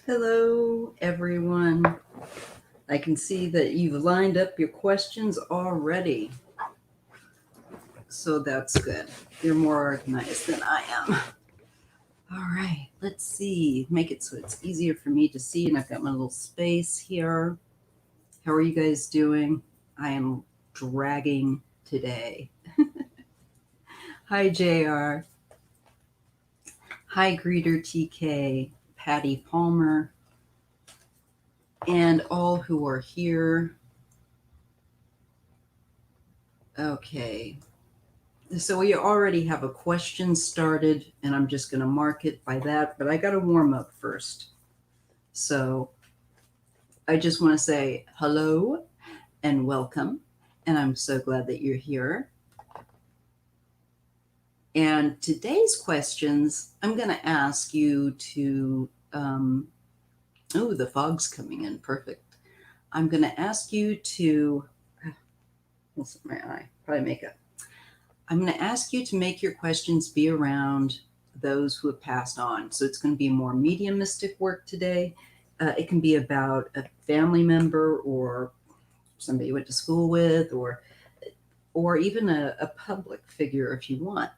Hello, everyone. I can see that you've lined up your questions already, so that's good. You're more organized than I am. All right, let's see. Make it so it's easier for me to see, and I've got my little space here. How are you guys doing? I am dragging today. Hi, JR. Hi, Greeter TK, Patty Palmer, and all who are here. Okay, so we already have a question started, and I'm just going to mark it by that, but I got to warm up first. So I just want to say hello and welcome, and I'm so glad that you're here. And today's questions, I'm going to ask you to, oh, the fog's coming in. Perfect. I'm going to ask you to, what's my eye? Probably makeup. I'm going to ask you to make your questions be around those who have passed on. So it's going to be more mediumistic work today. It can be about a family member or somebody you went to school with, or even a public figure if you want.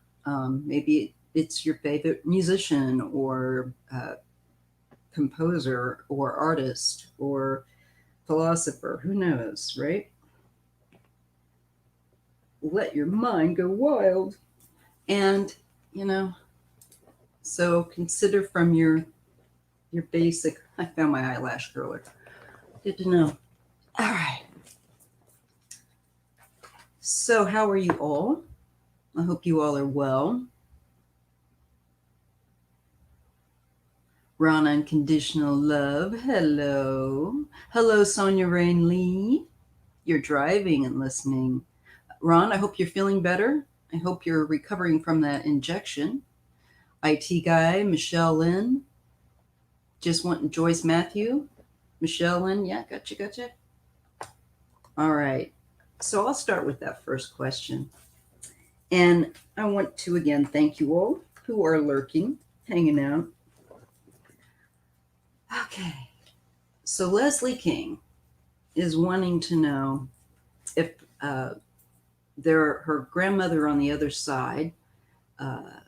Maybe it's your favorite musician or composer or artist or philosopher. Who knows, right? Let your mind go wild. And, you know, so consider from your basic. I found my eyelash curler. Good to know. All right. So how are you all? I hope you all are well. Ron Unconditional Love. Hello. Hello, Sonia Rain Lee. You're driving and listening. Ron, I hope you're feeling better. I hope you're recovering from that injection. IT guy, Michelle Lynn. Just want Joyce Matthew. Michelle Lynn, yeah, gotcha. All right. So I'll start with that first question. And I want to again thank you all who are lurking, hanging out. Okay. So Leslie King is wanting to know if her grandmother on the other side uh,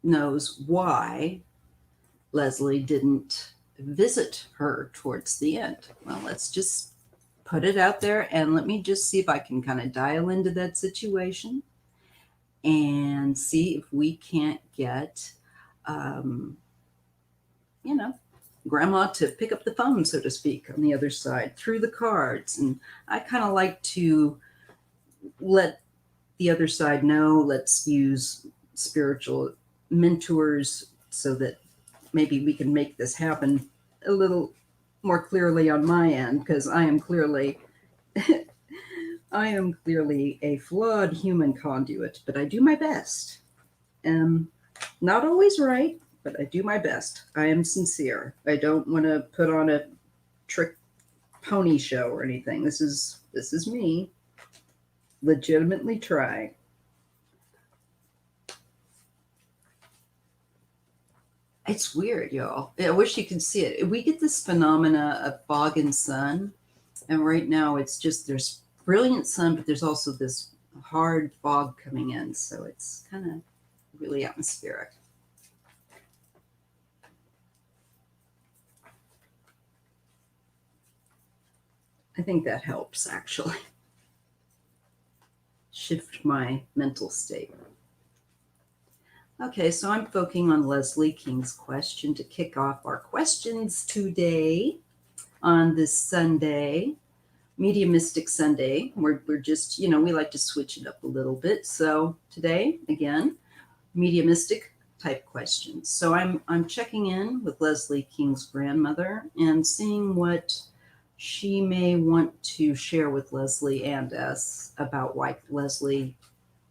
knows why Leslie didn't visit her towards the end. Well, let's just put it out there and let me just see if I can kind of dial into that situation and see if we can't get, um, you know, grandma to pick up the phone, so to speak, on the other side through the cards. And I kind of like to let the other side know, let's use spiritual mentors so that maybe we can make this happen a little more clearly on my end, because I am clearly a flawed human conduit, but I do my best. Not always right, but I do my best. I am sincere. I don't want to put on a trick pony show or anything. This is me legitimately trying. It's weird, y'all. I wish you could see it. We get this phenomena of fog and sun, and right now it's just there's brilliant sun, but there's also this hard fog coming in, so it's kind of really atmospheric. I think that helps actually shift my mental state. Okay, so I'm focusing on Leslie King's question to kick off our questions today on this Sunday, Mediumistic Sunday. We're just, we like to switch it up a little bit. So today, again, mediumistic type questions. So I'm checking in with Leslie King's grandmother and seeing what she may want to share with Leslie and us about why Leslie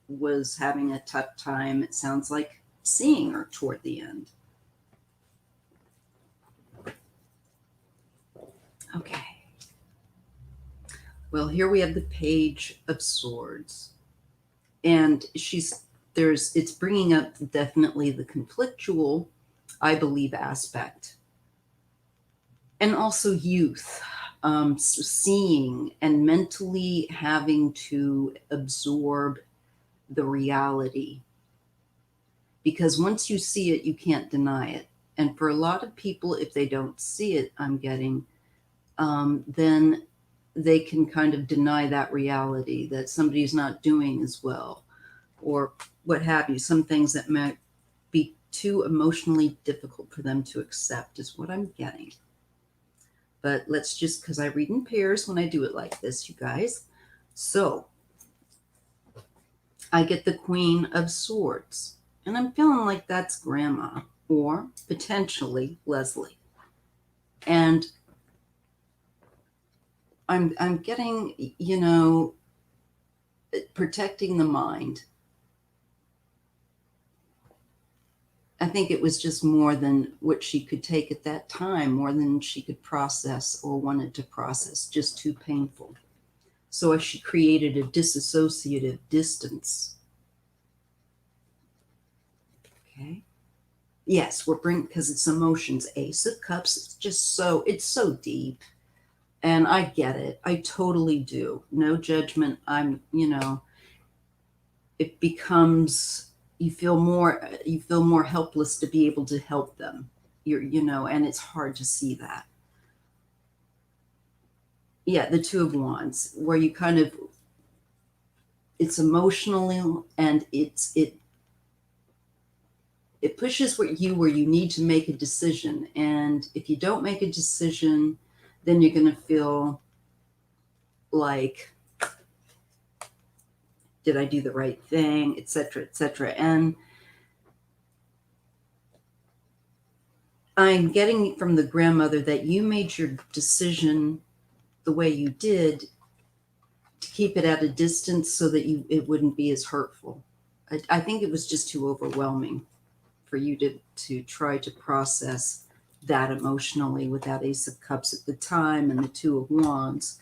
was having a tough time, it sounds like, seeing her toward the end. Okay. Well, here we have the Page of Swords. And it's bringing up definitely the conflictual, I believe, aspect And also youth, seeing and mentally having to absorb the reality. Because once you see it, you can't deny it. And for a lot of people, if they don't see it, I'm getting, then they can kind of deny that reality that somebody's not doing as well, or what have you. Some things that might be too emotionally difficult for them to accept is what I'm getting. But let's just, because I read in pairs when I do it like this, you guys. So I get the Queen of Swords, and I'm feeling like that's Grandma or potentially Leslie. And I'm getting, protecting the mind. I think it was just more than what she could take at that time, more than she could process or wanted to process, just too painful. So she created a disassociative distance. Okay. Yes, we're bringing, because it's emotions. Ace of Cups, it's so deep. And I get it. I totally do. No judgment. It becomes, you feel more helpless to be able to help them. And it's hard to see that. Yeah, the Two of Wands, where you kind of, it's emotionally, and it pushes where you need to make a decision. And if you don't make a decision, then you're going to feel like, did I do the right thing, etc., etc. And I'm getting from the grandmother that you made your decision the way you did to keep it at a distance so that it wouldn't be as hurtful. I think it was just too overwhelming for you to try to process that emotionally with that Ace of Cups at the time and the Two of Wands.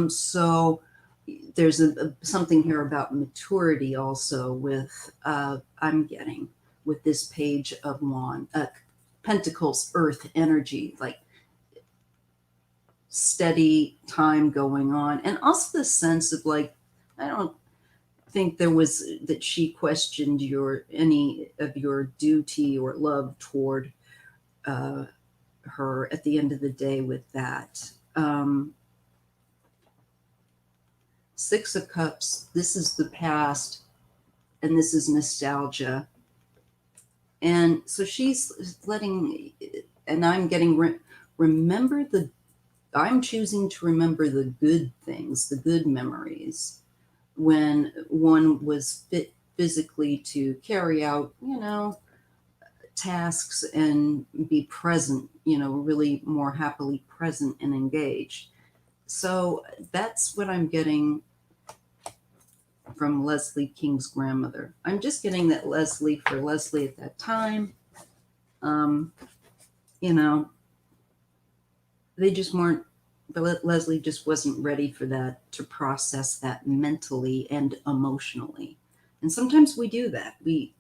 So there's something here about maturity also with, I'm getting with this Page of Pentacles, earth energy, like steady time going on. And also the sense of like, I don't think there was that she questioned any of your duty or love toward her at the end of the day with that. Six of Cups, this is the past, and this is nostalgia. And so she's letting, and I'm getting, I'm choosing to remember the good things, the good memories, when one was fit physically to carry out, tasks and be present, really more happily present and engaged. So that's what I'm getting from Leslie King's grandmother. I'm just getting that for Leslie at that time, um, you know, they just weren't, but Leslie just wasn't ready for that, to process that mentally and emotionally. And sometimes we do that. We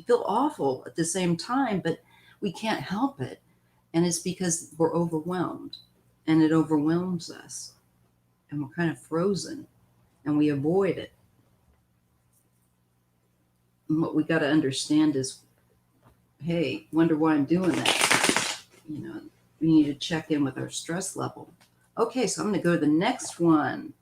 feel awful at the same time, but we can't help it. And it's because we're overwhelmed, and it overwhelms us, and we're kind of frozen, and we avoid it. And what we got to understand is, hey, wonder why I'm doing that. We need to check in with our stress level. Okay, so I'm going to go to the next one.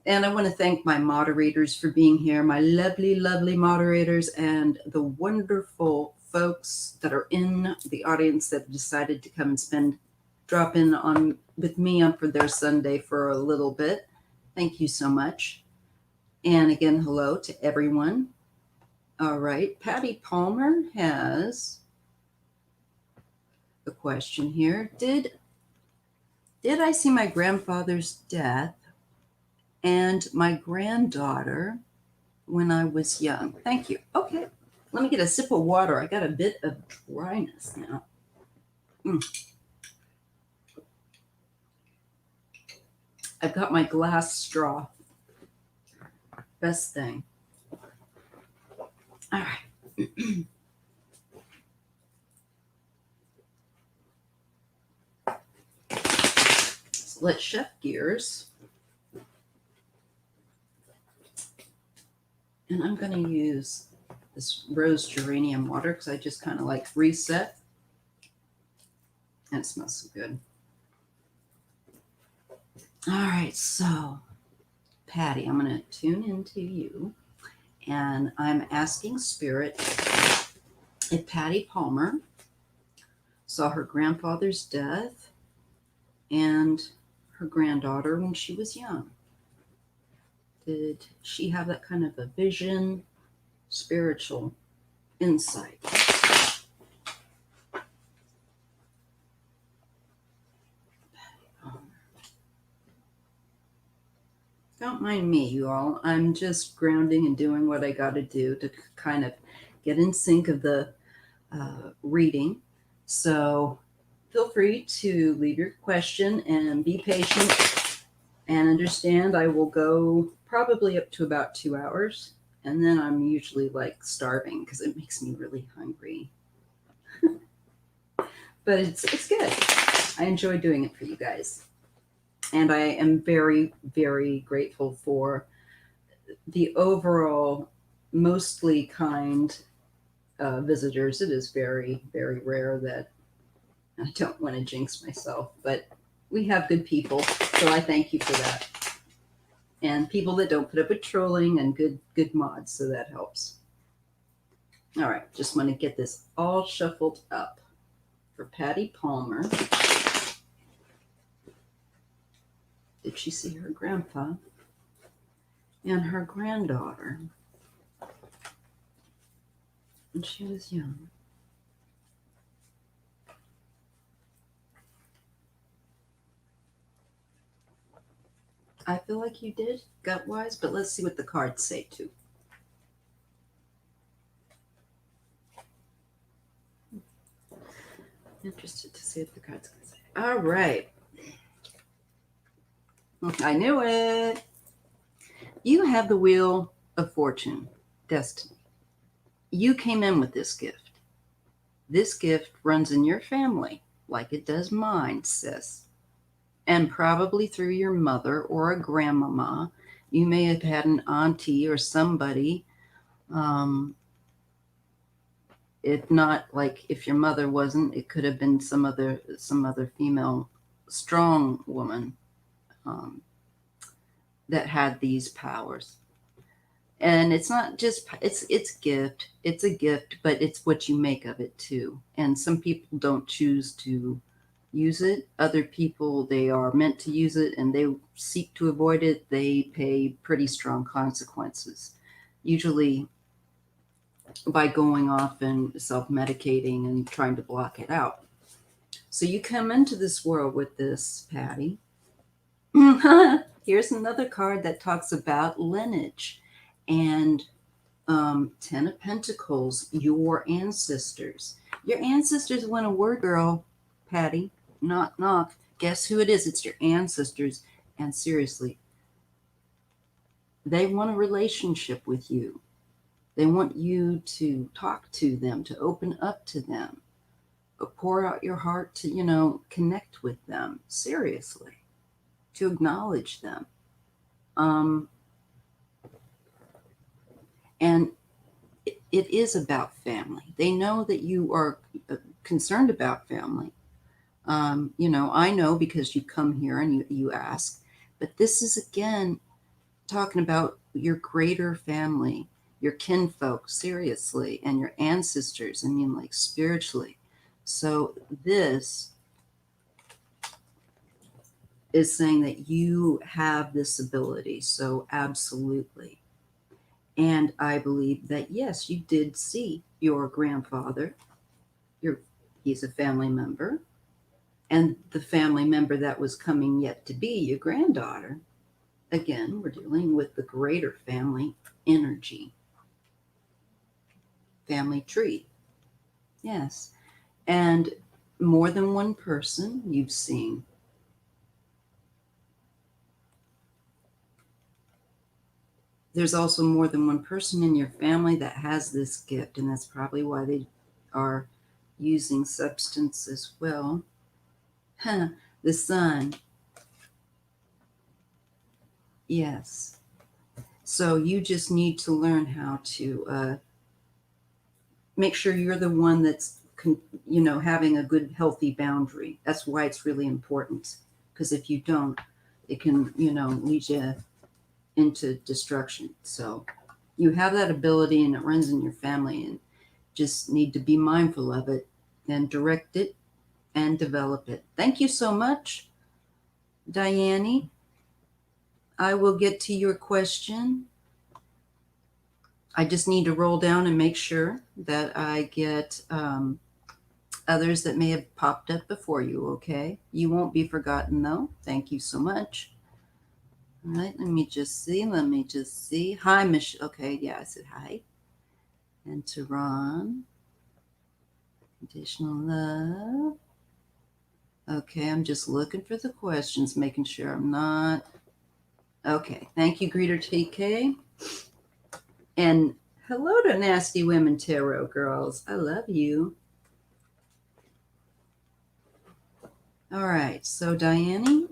And I want to thank my moderators for being here, my lovely, lovely moderators, and the wonderful folks that are in the audience that have decided to come and drop in on with me for their Sunday for a little bit. Thank you so much. And again, hello to everyone. All right, Patty Palmer has a question here. Did I see my grandfather's death and my granddaughter when I was young? Thank you. Okay, let me get a sip of water. I got a bit of dryness now. I've got my glass straw. Best thing. All right. let's shift gears. And I'm going to use this rose geranium water because I just kind of like reset. And it smells so good. All right, so Patty, I'm going to tune into you. And I'm asking Spirit if Patty Palmer saw her grandfather's death and her granddaughter when she was young. Did she have that kind of a vision, spiritual insight? Don't mind me, you all. I'm just grounding and doing what I got to do to kind of get in sync of the reading. So feel free to leave your question and be patient and understand I will go probably up to about 2 hours. And then I'm usually like starving because it makes me really hungry. But it's good. I enjoy doing it for you guys. And I am very, very grateful for the overall mostly kind visitors. It is very, very rare that I don't want to jinx myself, but we have good people. So I thank you for that. And people that don't put up with trolling and good mods. So that helps. All right. Just want to get this all shuffled up for Patty Palmer. Did she see her grandpa and her granddaughter when she was young? I feel like you did, gut-wise, but let's see what the cards say too. Interested to see what the cards can say. All right. I knew it. You have the Wheel of Fortune, Destiny. You came in with this gift. This gift runs in your family like it does mine, sis. And probably through your mother or a grandmama. You may have had an auntie or somebody. If not, like if your mother wasn't, it could have been some other female strong woman that had these powers. And it's not just it's gift. It's a gift, but it's what you make of it too. And some people don't choose to use it. Other people, they are meant to use it and they seek to avoid it. They pay pretty strong consequences. Usually by going off and self-medicating and trying to block it out. So you come into this world with this, Patty. Here's another card that talks about lineage and 10 of Pentacles, your ancestors. Your ancestors want a word, girl, Patty. Knock, knock. Guess who it is? It's your ancestors. And seriously, they want a relationship with you. They want you to talk to them, to open up to them, pour out your heart to, connect with them. Seriously, to acknowledge them. And it is about family. They know that you are concerned about family. I know because you come here and you ask, but this is again talking about your greater family, your kinfolk, seriously, and your ancestors. I mean, like spiritually. So this is saying that you have this ability. So absolutely. And I believe that, yes, you did see your grandfather. He's a family member. And the family member that was coming yet to be your granddaughter. Again, we're dealing with the greater family energy. Family tree. Yes. And more than one person you've seen. There's also more than one person in your family that has this gift, and that's probably why they are using substance as well. The sun. Yes. So you just need to learn how to make sure you're the one that's, having a good, healthy boundary. That's why it's really important. Because if you don't, it can, lead you into destruction. So you have that ability and it runs in your family, and just need to be mindful of it and direct it and develop it. Thank you so much, Diane. I will get to your question. I just need to roll down and make sure that I get others that may have popped up before you, okay? You won't be forgotten, though. Thank you so much. All right, let me just see. Hi, Michelle. Okay, yeah, I said hi. And to Ron, additional love. Okay, I'm just looking for the questions, making sure I'm not. Okay, thank you, Greeter TK. And hello to Nasty Women Tarot girls. I love you. All right, so Diane,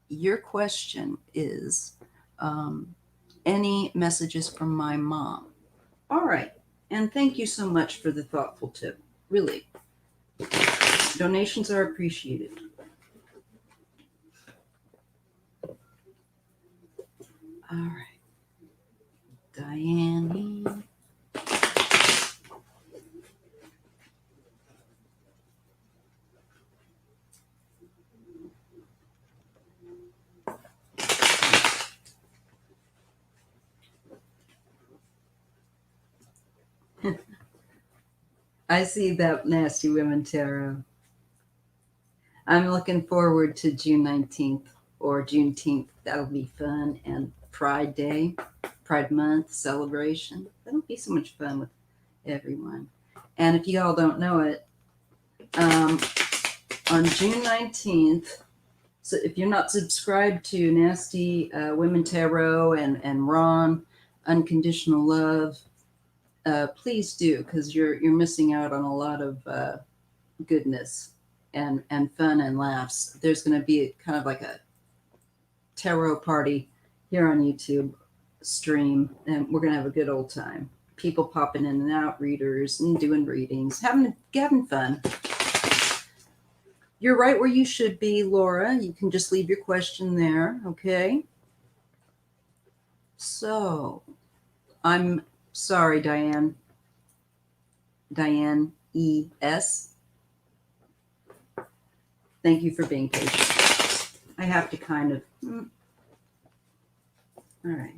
your question is any messages from my mom? All right, and thank you so much for the thoughtful tip. Really, donations are appreciated. All right, Diane. I see that, Nasty Women Tarot. I'm looking forward to June 19th or Juneteenth. That'll be fun. And Pride Day, Pride Month celebration. That'll be so much fun with everyone. And if you all don't know it, on June 19th, so if you're not subscribed to Nasty Women Tarot and Ron, Unconditional Love, please do, because you're missing out on a lot of goodness and fun and laughs. There's going to be kind of like a tarot party here on YouTube stream, and we're going to have a good old time. People popping in and out, readers and doing readings, having fun. You're right where you should be, Laura. You can just leave your question there, okay? So, I'm sorry, Diane. Diane E.S. Thank you for being patient. I have to kind of... All right.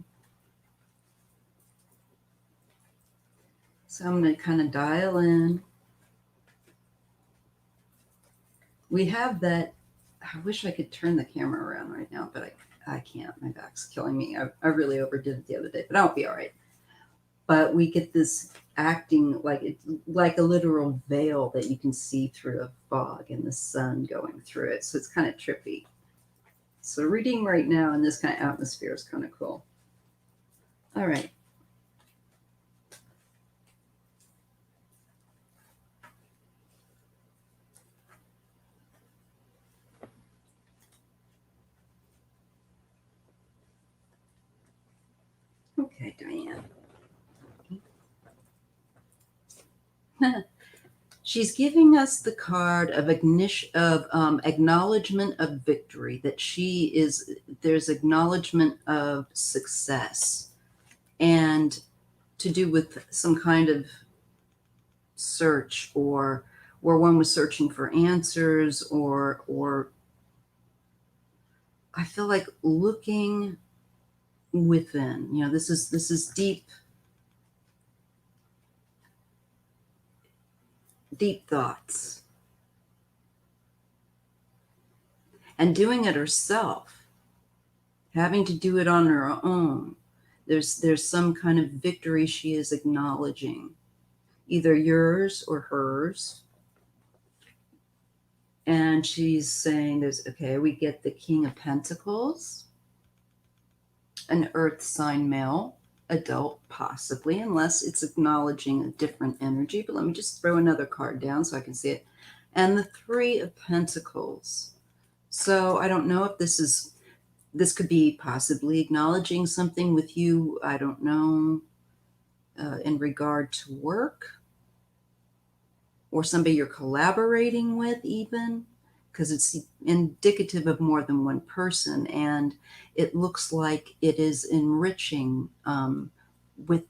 So I'm going to kind of dial in. We have that. I wish I could turn the camera around right now, but I can't. My back's killing me. I really overdid it the other day, but I'll be all right. But we get this acting like a literal veil that you can see through a fog and the sun going through it. So it's kind of trippy. So reading right now in this kind of atmosphere is kind of cool. All right. Okay, Diane. She's giving us the card of acknowledgement of victory, that there's acknowledgement of success, and to do with some kind of search, or where one was searching for answers, or I feel like looking within. This is deep thoughts, and doing it herself, having to do it on her own. There's some kind of victory she is acknowledging, either yours or hers. And she's saying we get the King of Pentacles, an earth sign male, adult, possibly, unless it's acknowledging a different energy. But let me just throw another card down so I can see it. And the Three of Pentacles. So I don't know if this is This could be possibly acknowledging something with you, I don't know, in regard to work, or somebody you're collaborating with even, because it's indicative of more than one person, and it looks like it is enriching with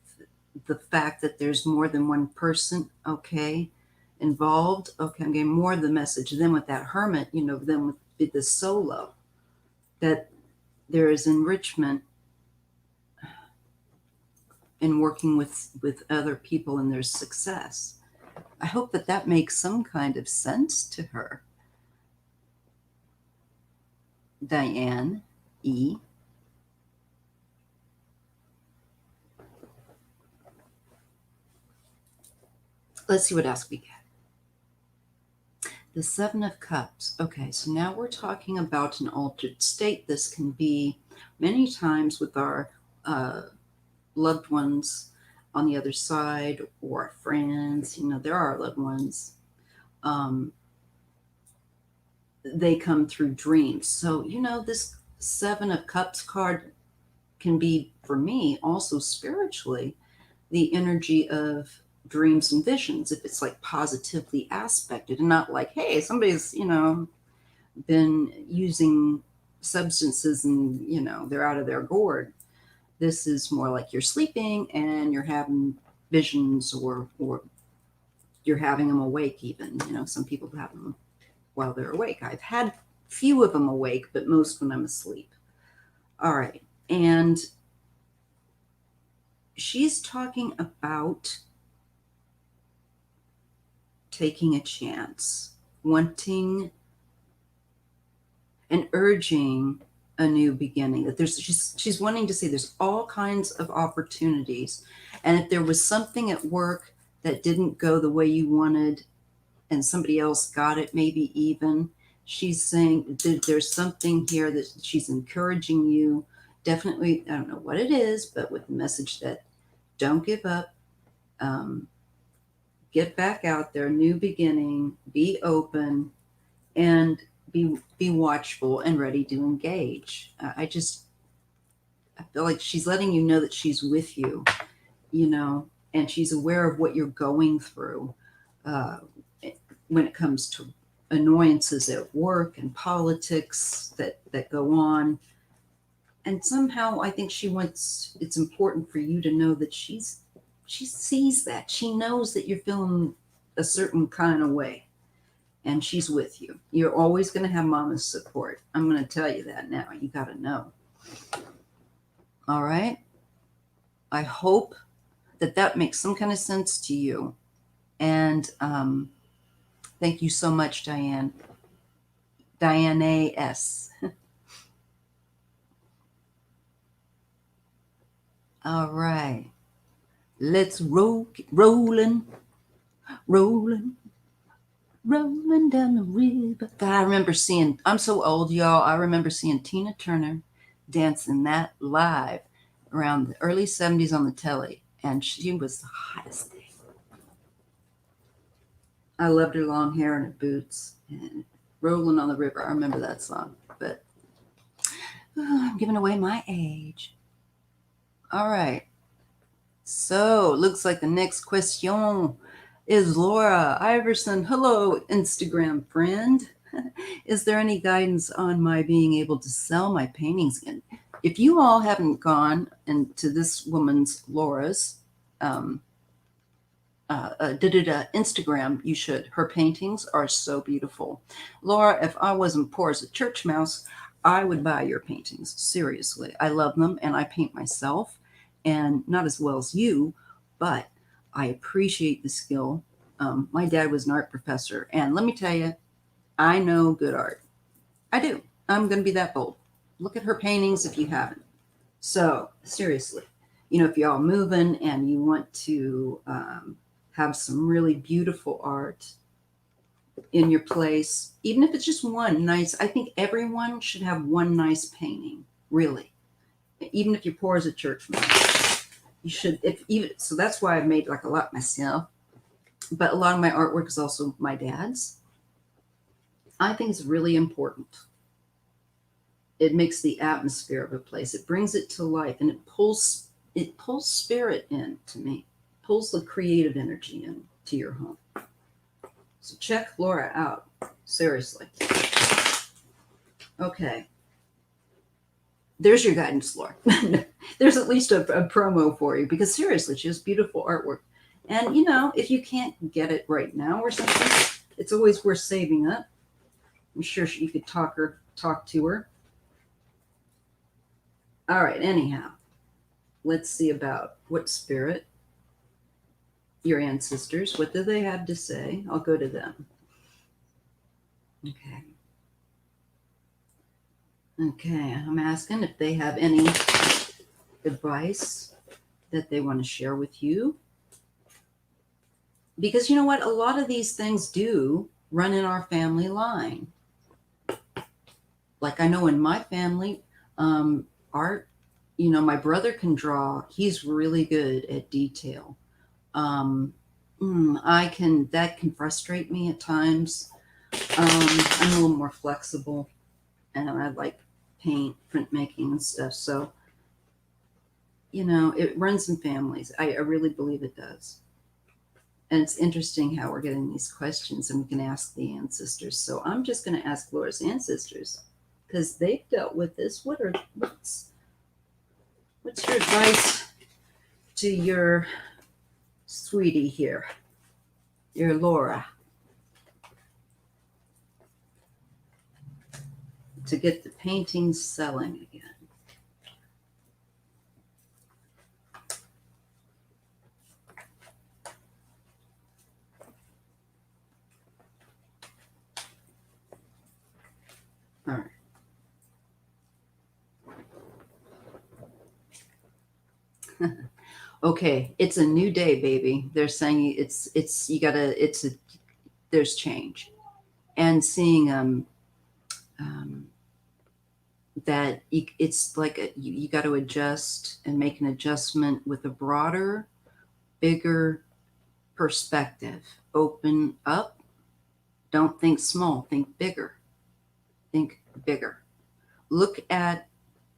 the fact that there's more than one person, okay, involved. Okay, I'm getting more of the message. Then with that hermit, then with the solo, that there is enrichment in working with other people and their success. I hope that makes some kind of sense to her. Diane E. Let's see what else we get. The Seven of Cups. Okay, so now we're talking about an altered state. This can be many times with our loved ones on the other side, or our friends. There are loved ones. They come through dreams. So, this Seven of Cups card can be, for me, also spiritually, the energy of dreams and visions, if it's like positively aspected and not like, hey, somebody's, been using substances and, they're out of their gourd. This is more like you're sleeping and you're having visions, or you're having them awake even. Some people have them while they're awake. I've had few of them awake, but most when I'm asleep. All right. And she's talking about taking a chance, wanting and urging a new beginning. That she's wanting to say there's all kinds of opportunities. And if there was something at work that didn't go the way you wanted and somebody else got it, maybe even, she's saying that there's something here that she's encouraging you. Definitely, I don't know what it is, but with the message that don't give up, get back out there, new beginning, be open, and be watchful and ready to engage. I feel like she's letting you know that she's with you, and she's aware of what you're going through when it comes to annoyances at work and politics that go on. And somehow I think it's important for you to know that she sees that. She knows that you're feeling a certain kind of way, and she's with you. You're always going to have mama's support. I'm going to tell you that now. You got to know. All right. I hope that makes some kind of sense to you. And thank you so much, Diane. Diane S. All right. Let's rolling down the river. God, I remember I'm so old, y'all. I remember seeing Tina Turner dancing that live around the early 70s on the telly. And she was the hottest thing. I loved her long hair and her boots and Rolling on the River. I remember that song, but I'm giving away my age. All right. So looks like the next question is Laura Iverson. Hello, Instagram friend. Is there any guidance on my being able to sell my paintings again? If you all haven't gone into this woman's, Laura's, Instagram, you should. Her paintings are so beautiful. Laura, if I wasn't poor as a church mouse, I would buy your paintings. Seriously. I love them, and I paint myself, and not as well as you, but I appreciate the skill. My dad was an art professor, and let me tell you, I know good art. I do. I'm going to be that bold. Look at her paintings if you haven't. So, seriously, if y'all moving and you want to have some really beautiful art in your place, even if it's just one nice, I think everyone should have one nice painting, really. Even if you're poor as a churchman, you should. So that's why I've made like a lot myself. But a lot of my artwork is also my dad's. I think it's really important It makes the atmosphere of a place. It brings it to life, and it pulls spirit in to me. Pulls the creative energy in to your home. So check Laura out. Seriously. Okay. There's your guidance, Laura. There's at least a promo for you, because seriously, she has beautiful artwork. And if you can't get it right now or something, it's always worth saving up. I'm sure you could talk to her. All right, anyhow, let's see about what spirit, your ancestors, what do they have to say? I'll go to them. Okay. Okay, I'm asking if they have any advice that they want to share with you. Because you know what? A lot of these things do run in our family line. Like I know in my family, art, my brother can draw. He's really good at detail. That can frustrate me at times. I'm a little more flexible, and I like paint, printmaking and stuff. So, it runs in families. I really believe it does. And it's interesting how we're getting these questions, and we can ask the ancestors. So I'm just going to ask Laura's ancestors, because they've dealt with this. What's your advice to your sweetie here, your Laura, to get the paintings selling again? All right. Okay, it's a new day, baby. They're saying there's change, and seeing that it's like you got to adjust and make an adjustment with a broader, bigger perspective. Open up. Don't think small. Think bigger. Think bigger. Look at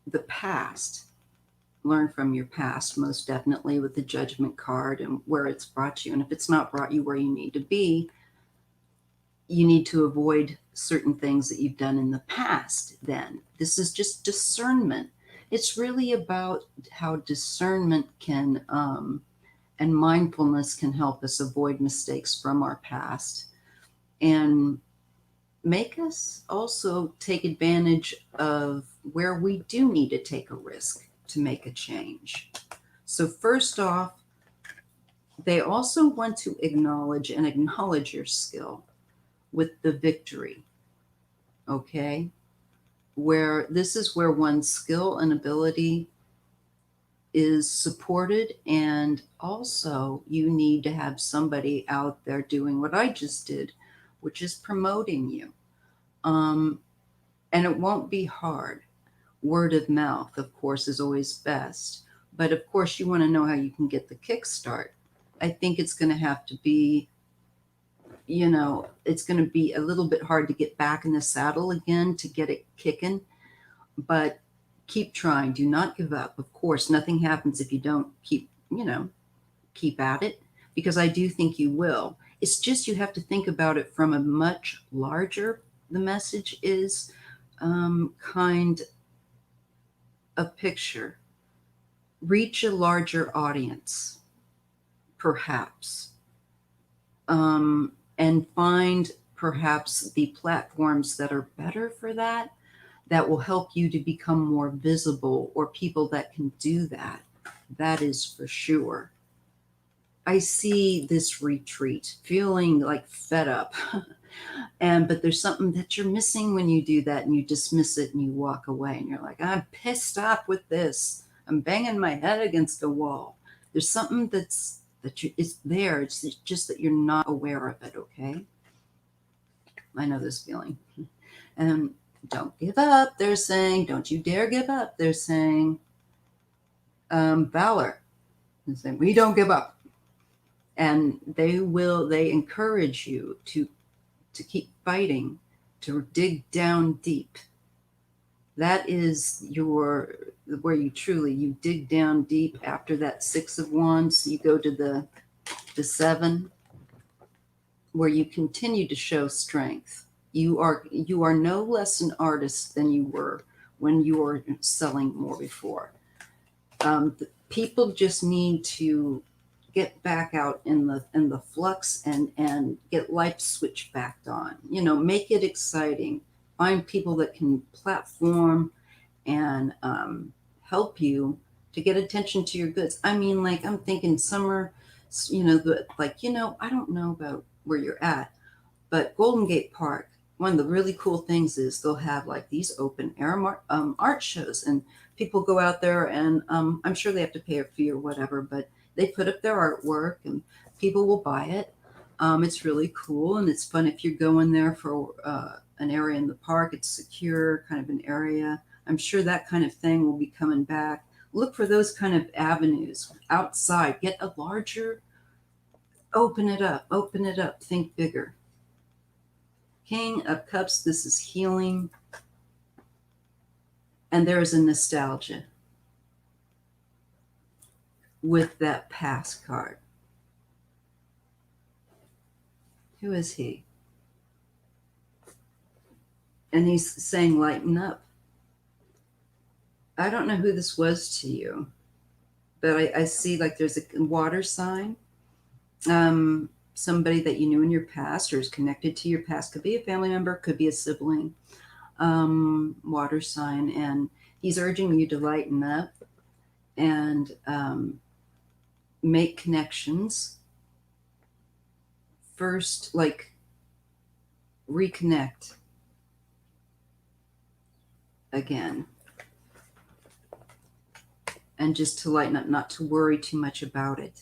the past. Learn from your past, most definitely, with the judgment card and where it's brought you. And if it's not brought you where you need to be, you need to avoid certain things that you've done in the past. Then this is just discernment. It's really about how discernment can and mindfulness can help us avoid mistakes from our past, and make us also take advantage of where we do need to take a risk to make a change. So first off, they also want to acknowledge your skill with the victory. Okay? Where this is where one's skill and ability is supported, and also you need to have somebody out there doing what I just did, which is promoting you. And it won't be hard. Word of mouth, of course, is always best. But of course, you want to know how you can get the kickstart. I think it's going to have to be, it's going to be a little bit hard to get back in the saddle again to get it kicking. But keep trying. Do not give up. Of course, nothing happens if you don't keep at it, because I do think you will. It's just you have to think about it from a much larger, the message is kind of picture. Reach a larger audience, perhaps, and find perhaps the platforms that are better for that will help you to become more visible, or people that can do that. That is for sure. I see this retreat feeling like fed up. But there's something that you're missing when you do that, and you dismiss it and you walk away and you're like, I'm pissed off with this. I'm banging my head against a wall. There's something it's there. It's just that you're not aware of it. Okay. I know this feeling. And don't give up. They're saying, don't you dare give up. They're saying, valor. They're saying, we don't give up. And they encourage you to keep fighting, to dig down deep. That is where you truly, you dig down deep after that Six of Wands. You go to the Seven, where you continue to show strength. You are no less an artist than you were when you were selling more before. People just need to get back out in the flux and get life switched back on. Make it exciting. Find people that can platform and help you to get attention to your goods. I mean, like, I'm thinking summer, I don't know about where you're at, but Golden Gate Park, one of the really cool things is they'll have like these open air art shows, and people go out there, and I'm sure they have to pay a fee or whatever, but they put up their artwork and people will buy it. It's really cool, and it's fun if you're going there for an area in the park. It's secure, kind of an area. I'm sure that kind of thing will be coming back. Look for those kind of avenues outside. Get a larger, open it up, think bigger. King of Cups, this is healing. And there is a nostalgia with that past card. Who is he? And he's saying, lighten up. I don't know who this was to you, but I see like there's a water sign. Somebody that you knew in your past or is connected to your past. Could be a family member, could be a sibling. Water sign, and he's urging you to lighten up and make connections. First, like, reconnect again. And just to lighten up, not to worry too much about it.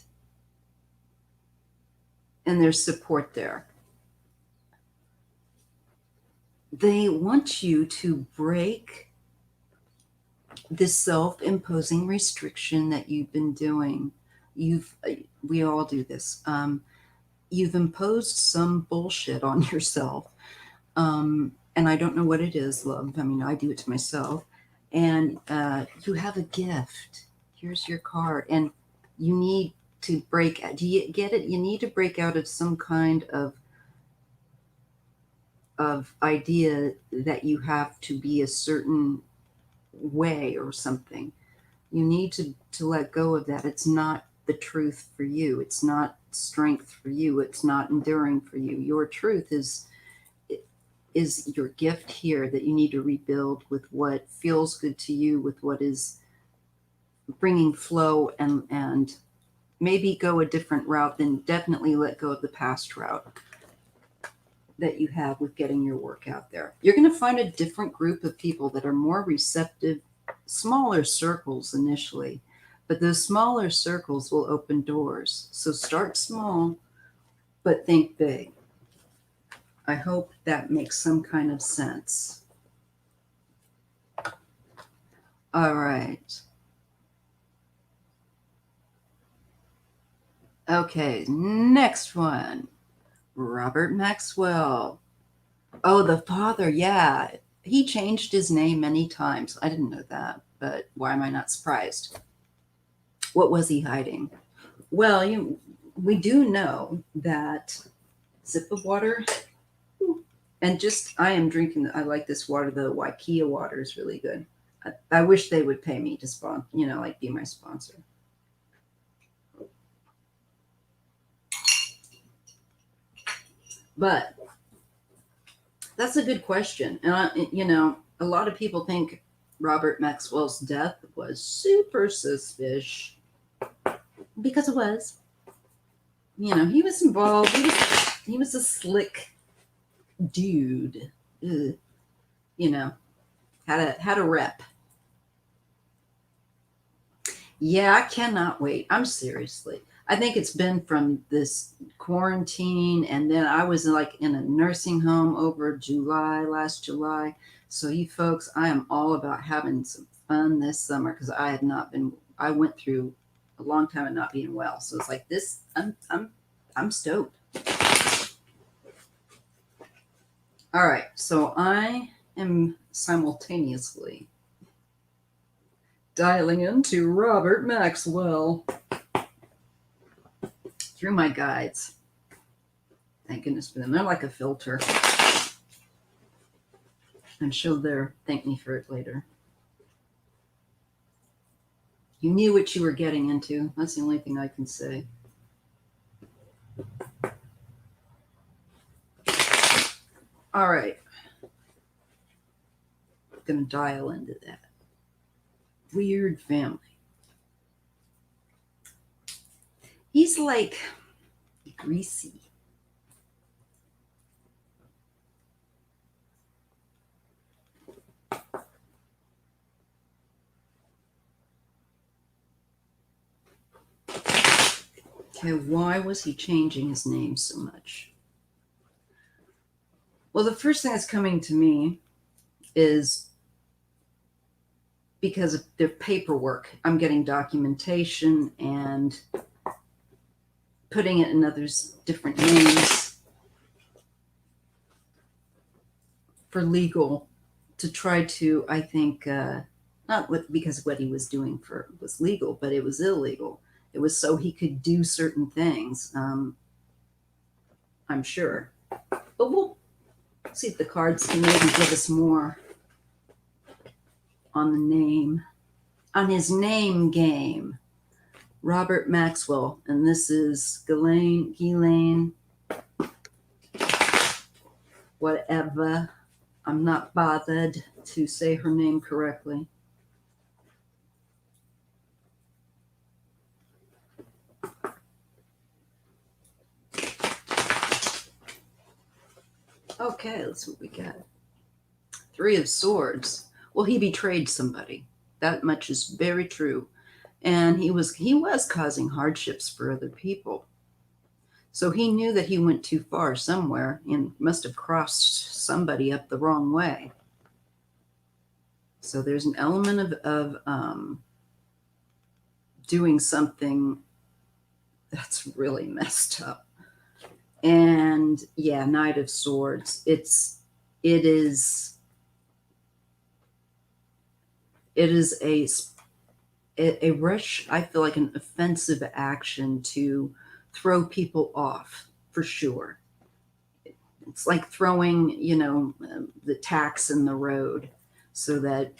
And there's support there. They want you to break this self-imposing restriction that you've been doing. We all do this. You've imposed some bullshit on yourself. And I don't know what it is, love. I mean, I do it to myself. And you have a gift. Here's your card. And you need to break. Do you get it? You need to break out of some kind of idea that you have to be a certain way or something. You need to let go of that. It's not the truth for you. It's not strength for you. It's not enduring for you. Your truth is your gift here that you need to rebuild with what feels good to you, with what is bringing flow, and maybe go a different route. Then definitely let go of the past route that you have with getting your work out there. You're going to find a different group of people that are more receptive, smaller circles initially, but those smaller circles will open doors. So start small, but think big. I hope that makes some kind of sense. All right. Okay, next one. Robert Maxwell. Oh, the father, yeah. He changed his name many times. I didn't know that, but why am I not surprised? What was he hiding? Well, we do know that sip of water, and I am drinking, I like this water, the Waikea water is really good. I wish they would pay me to be my sponsor. But that's a good question. And, a lot of people think Robert Maxwell's death was super suspicious, because it was. He was involved. He was a slick dude. Had a rep. Yeah, I cannot wait. I think it's been from this quarantine, and then I was like in a nursing home over last July. So you folks, I am all about having some fun this summer, because I went through a long time of not being well. So it's like this, I'm stoked. All right, so I am simultaneously Dialing into Robert Maxwell through my guides. Thank goodness for them. They're like a filter. I'm sure they'll thank me for it later. You knew what you were getting into. That's the only thing I can say. All right. I'm going to dial into that. Weird family. He's like greasy. Okay, why was he changing his name so much? Well, the first thing that's coming to me is because of their paperwork. I'm getting documentation and putting it in others' different names for legal to try to, I think, not because what he was doing was legal, but it was illegal. It was so he could do certain things, I'm sure. But we'll see if the cards can maybe give us more on the name, on his name game. Robert Maxwell, and this is Ghislaine, whatever. I'm not bothered to say her name correctly. Okay, let's see what we got. Three of Swords. Well, he betrayed somebody. That much is very true. And he was causing hardships for other people. So he knew that he went too far somewhere and must have crossed somebody up the wrong way. So there's an element of doing something that's really messed up. And yeah, Knight of Swords. It is a rush, I feel like an offensive action to throw people off, for sure. It's like throwing, the tacks in the road so that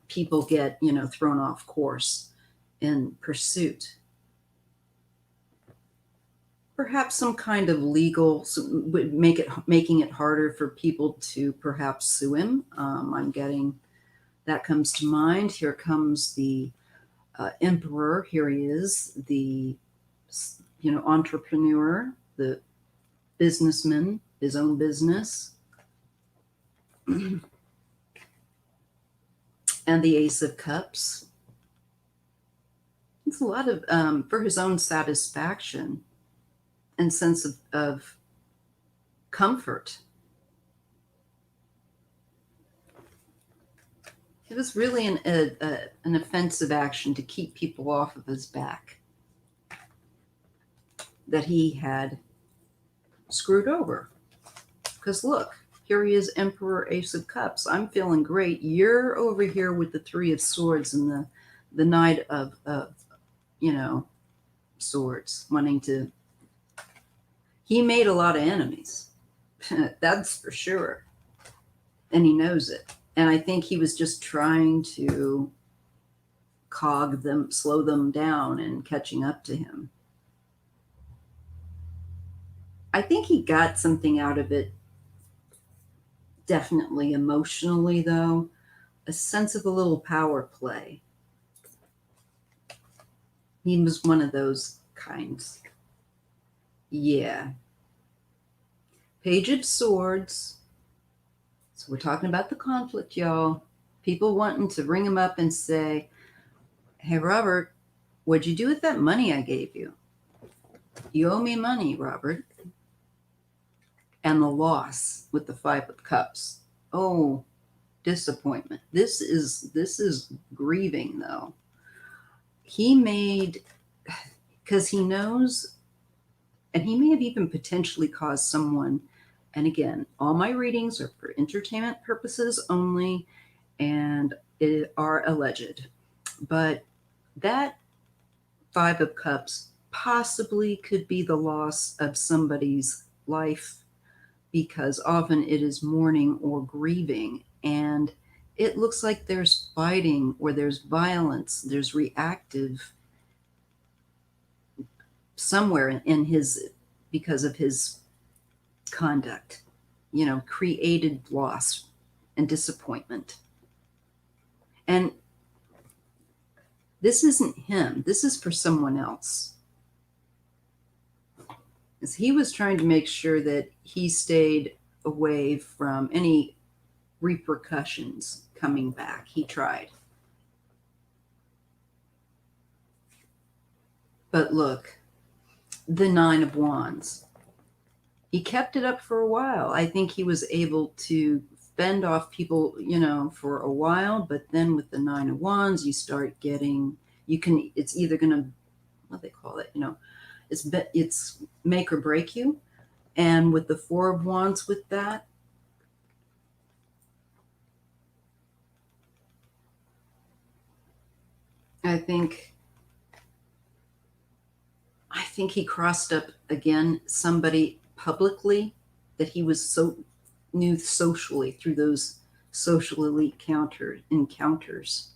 people get, thrown off course in pursuit. Perhaps some kind of legal would making it harder for people to perhaps sue him. I'm getting that comes to mind. Here comes the emperor. Here he is, the entrepreneur, the businessman, his own business, and the Ace of Cups. It's a lot of for his own satisfaction and sense of comfort. It was really an offensive action to keep people off of his back that he had screwed over. Because look, here he is, Emperor, Ace of Cups. I'm feeling great. You're over here with the Three of Swords and the Knight of Swords, wanting to. He made a lot of enemies. That's for sure. And he knows it. And I think he was just trying to cog them, slow them down and catching up to him. I think he got something out of it, definitely emotionally, though. A sense of a little power play. He was one of those kinds. Yeah. Page of Swords. So we're talking about the conflict, y'all. People wanting to ring him up and say, hey, Robert, what'd you do with that money I gave you? You owe me money, Robert. And the loss with the Five of Cups. Oh, disappointment. This is grieving, though. He made, because he knows, and he may have even potentially caused someone. And again, all my readings are for entertainment purposes only and are alleged. But that Five of Cups possibly could be the loss of somebody's life, because often it is mourning or grieving, and it looks like there's fighting or there's violence, there's reactive somewhere in his, because of his conduct, created loss and disappointment. And this isn't him, this is for someone else. As he was trying to make sure that he stayed away from any repercussions coming back. He tried. But look, the Nine of Wands. He kept it up for a while. I think he was able to fend off people, for a while, but then with the Nine of Wands, you start getting, it's either going to, what they call it, it's make or break you. And with the Four of Wands with that, I think he crossed up again somebody publicly that he was knew socially through those social elite encounters.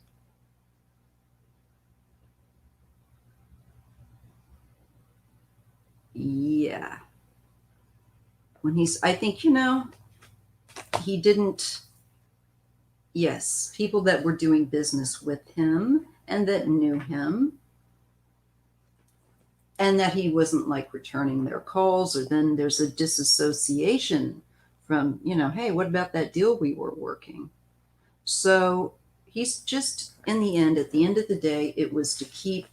Yeah. I think, he didn't, yes, people that were doing business with him and that knew him, and that he wasn't like returning their calls, or then there's a disassociation from, hey, what about that deal we were working? So he's just, at the end of the day, it was to keep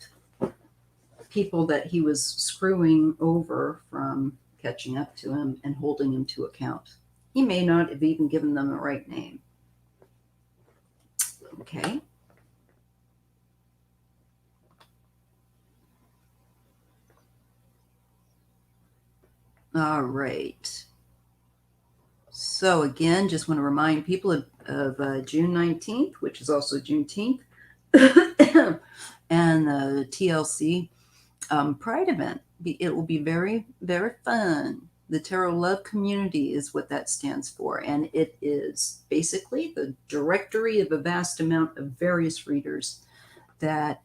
people that he was screwing over from catching up to him and holding him to account. He may not have even given them the right name. Okay. All right. So again, just want to remind people of June 19th, which is also Juneteenth, and the TLC Pride event. It will be very, very fun. The Tarot Love Community is what that stands for, and it is basically the directory of a vast amount of various readers that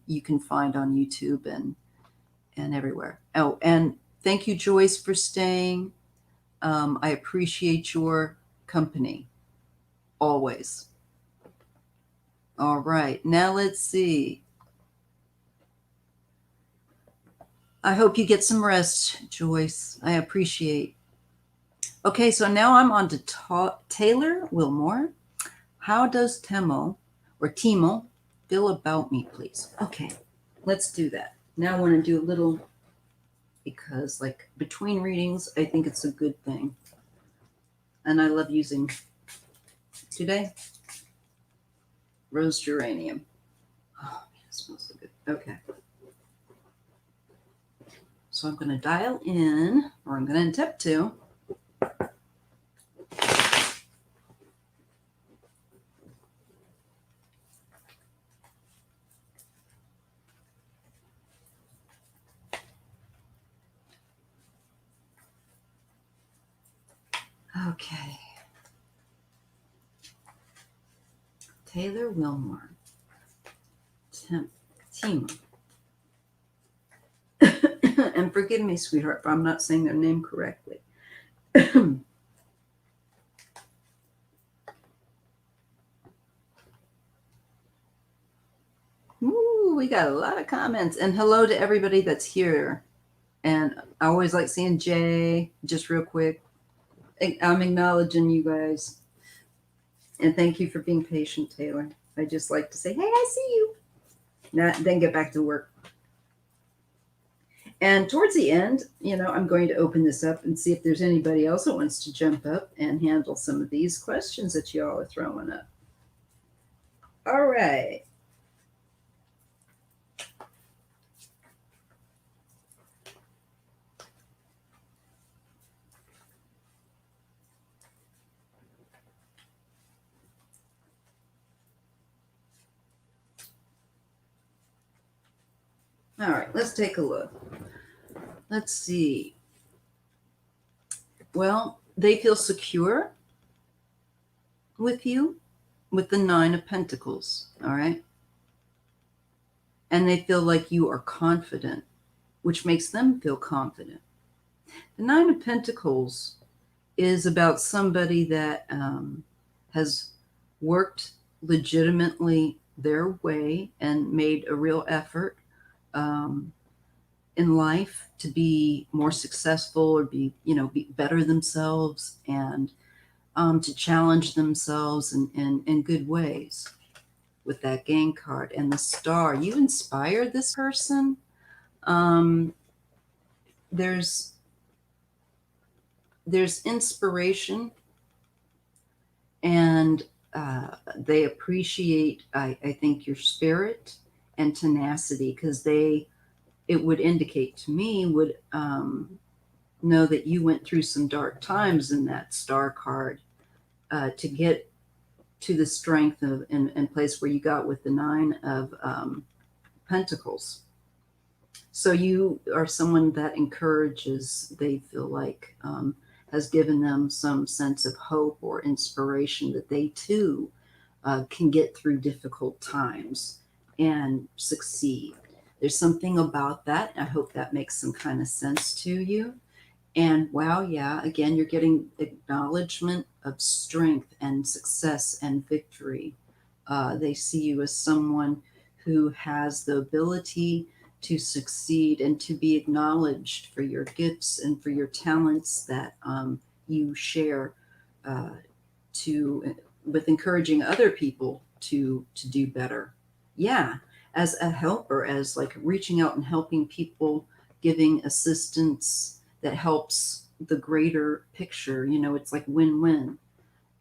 you can find on YouTube and everywhere. Oh, and thank you, Joyce, for staying. I appreciate your company always. All right, now let's see. I hope you get some rest, Joyce. I appreciate. Okay, so now I'm on to Taylor Wilmore. How does Temo feel about me, please? Okay, let's do that. Now I want to do a little, because like between readings, I think it's a good thing. And I love using today rose geranium. Oh man, it smells so good. Okay. So I'm going to dial in, or I'm going to tip to. Okay. Taylor Wilmore. Team. And forgive me, sweetheart, if I'm not saying their name correctly. Ooh, we got a lot of comments. And hello to everybody that's here. And I always like seeing Jay, just real quick. I'm acknowledging you guys. And thank you for being patient, Taylor. I just like to say, hey, I see you. Now, then get back to work. And towards the end, I'm going to open this up and see if there's anybody else that wants to jump up and handle some of these questions that y'all are throwing up. All right. All right, let's take a look. Let's see. Well, they feel secure with you with the Nine of Pentacles, all right? And they feel like you are confident, which makes them feel confident. The Nine of Pentacles is about somebody that has worked legitimately their way and made a real effort um, in life to be more successful or be better themselves and to challenge themselves in good ways with that Gang card and the Star. You inspire this person. Um, there's there's inspiration, and they appreciate, I think, your spirit and tenacity, because it would indicate to me, would know that you went through some dark times in that Star card to get to the strength of and place where you got with the Nine of Pentacles. So you are someone that encourages, they feel like, has given them some sense of hope or inspiration that they too can get through difficult times and succeed. There's something about that. I hope that makes some kind of sense to you. And wow, yeah, again, you're getting acknowledgement of strength and success and victory. They see you as someone who has the ability to succeed and to be acknowledged for your gifts and for your talents that you share uh, to with encouraging other people to do better. Yeah, as a helper, as like reaching out and helping people, giving assistance that helps the greater picture. It's like win-win.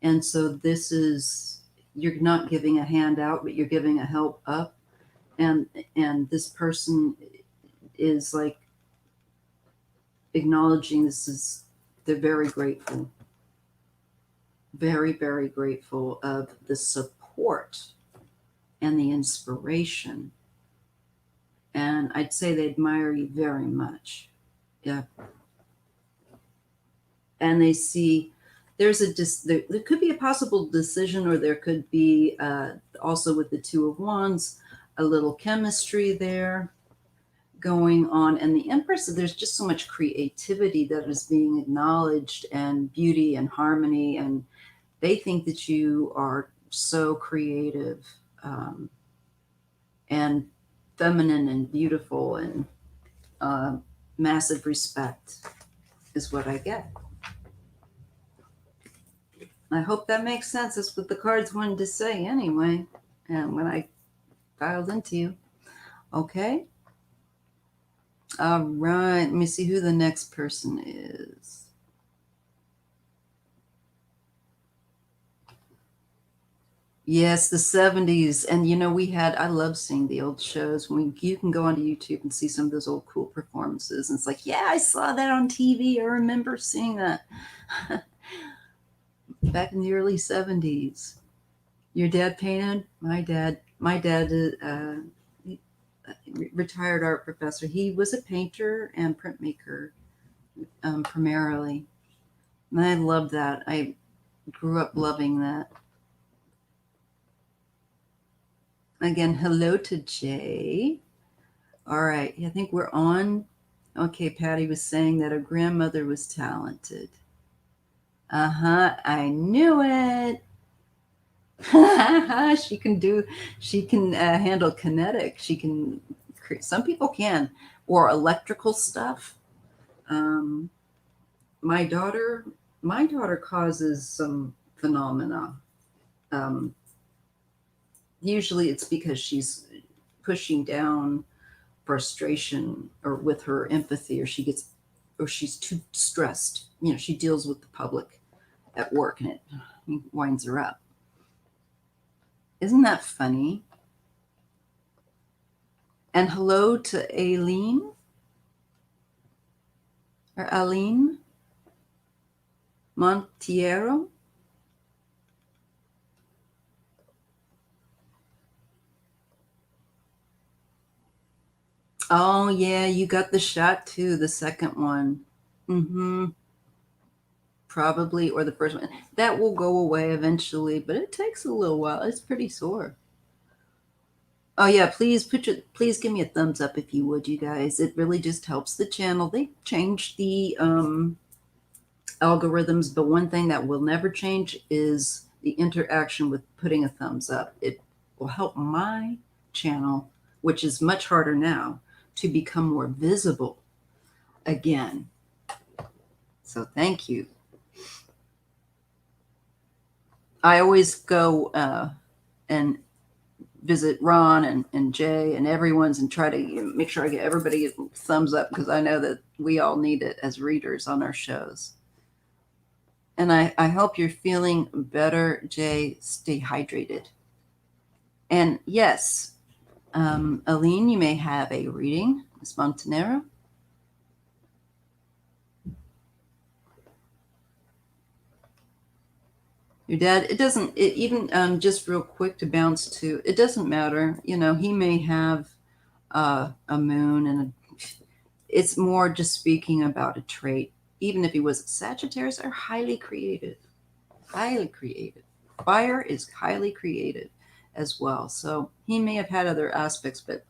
And so this is, you're not giving a handout, but you're giving a help up. And this person is like acknowledging this is, they're very grateful, very, very grateful of the support and the inspiration. And I'd say they admire you very much. Yeah. And they see there's there could be a possible decision, or there could be also with the Two of Wands, a little chemistry there going on. And the Empress, there's just so much creativity that is being acknowledged, and beauty and harmony. And they think that you are so creative um, and feminine and beautiful, and uh, massive respect is what I get. I hope that makes sense. That's what the cards wanted to say anyway. And when I dialed into you. Okay. All right. Let me see who the next person is. Yes, the 70s. And I love seeing the old shows. You can go onto YouTube and see some of those old cool performances. And it's like, yeah, I saw that on TV. I remember seeing that back in the early 70s. Your dad painted? My dad retired art professor. He was a painter and printmaker primarily. And I loved that. I grew up loving that. Again, hello to Jay. All right. I think we're on. Okay, Patty was saying that her grandmother was talented. I knew it. She can handle kinetic. She can, some people can, or electrical stuff. Um, my daughter, my daughter causes some phenomena. Um, Usually it's because she's pushing down frustration or with her empathy, or she's too stressed. She deals with the public at work, and it winds her up. Isn't that funny? And hello to Aileen or Aline Montiero. Oh, yeah, you got the shot too, the second one. Mm-hmm. Probably, or the first one. That will go away eventually, but it takes a little while. It's pretty sore. Oh yeah, please give me a thumbs up if you would, you guys. It really just helps the channel. They changed the algorithms, but one thing that will never change is the interaction with putting a thumbs up. It will help my channel, which is much harder now, to become more visible again. So thank you. I always go and visit Ron and Jay and everyone's and try to make sure I get everybody a thumbs up because I know that we all need it as readers on our shows. And I hope you're feeling better, Jay. Stay hydrated. And yes, Aline, you may have a reading, Ms. Montanero. Your dad, it doesn't, it even just real quick to bounce to, it doesn't matter. You know, he may have a moon and it's more just speaking about a trait. Even if he was a Sagittarius, are highly creative. Highly creative. Fire is highly creative as well. So he may have had other aspects, but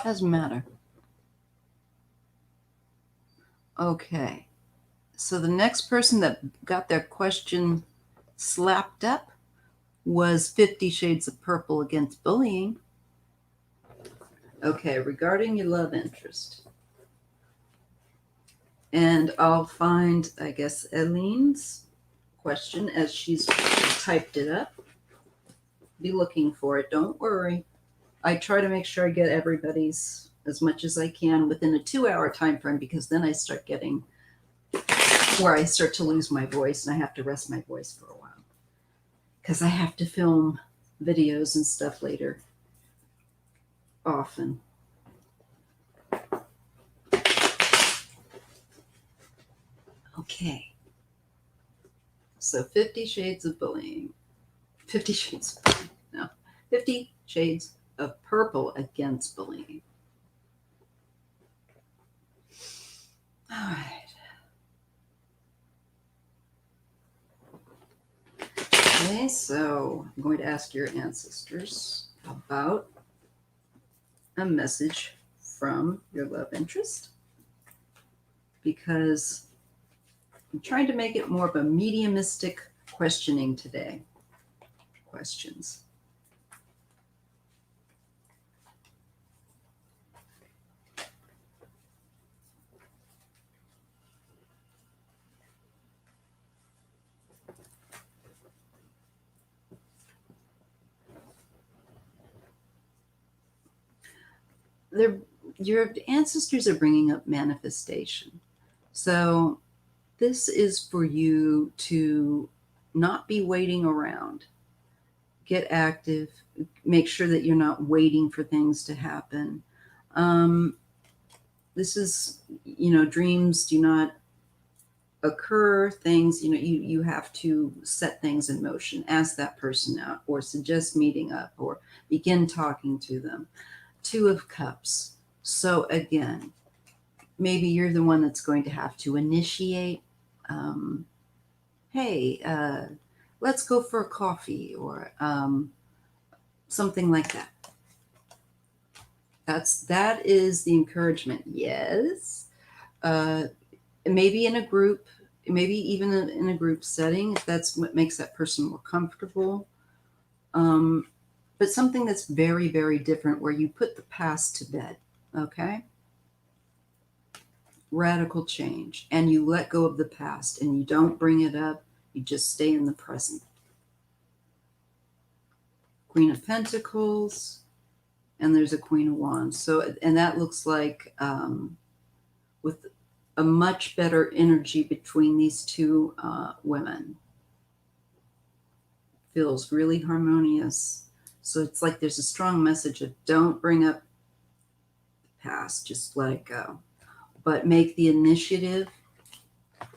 doesn't matter. Okay. So the next person that got their question slapped up was 50 Shades of Purple against bullying. Okay, regarding your love interest. And I'll find, I guess, Eline's question as she's typed it up. Be looking for it. Don't worry. I try to make sure I get everybody's as much as I can within a 2-hour time frame because then I start getting where I start to lose my voice and I have to rest my voice for a while because I have to film videos and stuff later often. Okay. So 50 Shades of Bullying. 50 Shades of Bullying. No. 50 Shades of Purple against bullying. All right. Okay, so I'm going to ask your ancestors about a message from your love interest because I'm trying to make it more of a mediumistic questioning today. Questions. Your ancestors are bringing up manifestation. So this is for you to not be waiting around. Get active. Make sure that you're not waiting for things to happen. This is, dreams do not occur. Things, you have to set things in motion. Ask that person out or suggest meeting up or begin talking to them. 2 of Cups. So again, maybe you're the one that's going to have to initiate. Hey, let's go for a coffee or something like that. That is the encouragement. Yes. Maybe in a group, maybe even in a group setting, if that's what makes that person more comfortable. But something that's very, very different where you put the past to bed. Okay. Radical change. And you let go of the past and you don't bring it up. You just stay in the present. Queen of Pentacles. And there's a Queen of Wands. So, and that looks like with a much better energy between these two women. Feels really harmonious. So it's like there's a strong message of don't bring up the past, just let it go. But make the initiative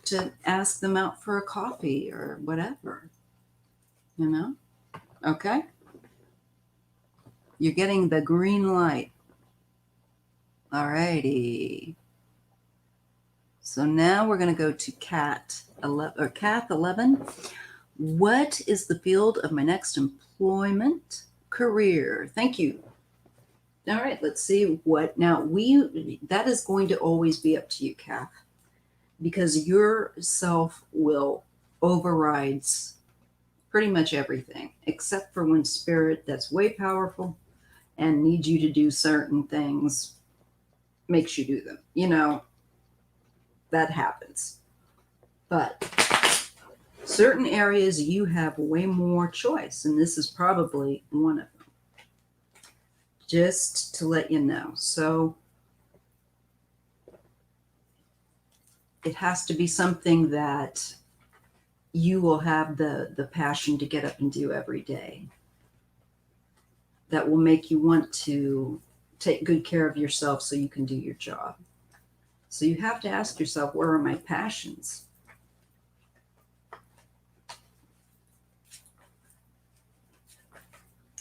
to ask them out for a coffee or whatever. Okay? You're getting the green light. All righty. So now we're going to go to Cat 11. What is the field of my next employment career? Thank you. All right, let's see what now that is going to always be up to you, Kath, because your self will overrides pretty much everything, except for when spirit that's way powerful and needs you to do certain things makes you do them. That happens. But certain areas you have way more choice, and this is probably one of them. Just to let you know. So it has to be something that you will have the passion to get up and do every day. That will make you want to take good care of yourself so you can do your job. So you have to ask yourself, where are my passions?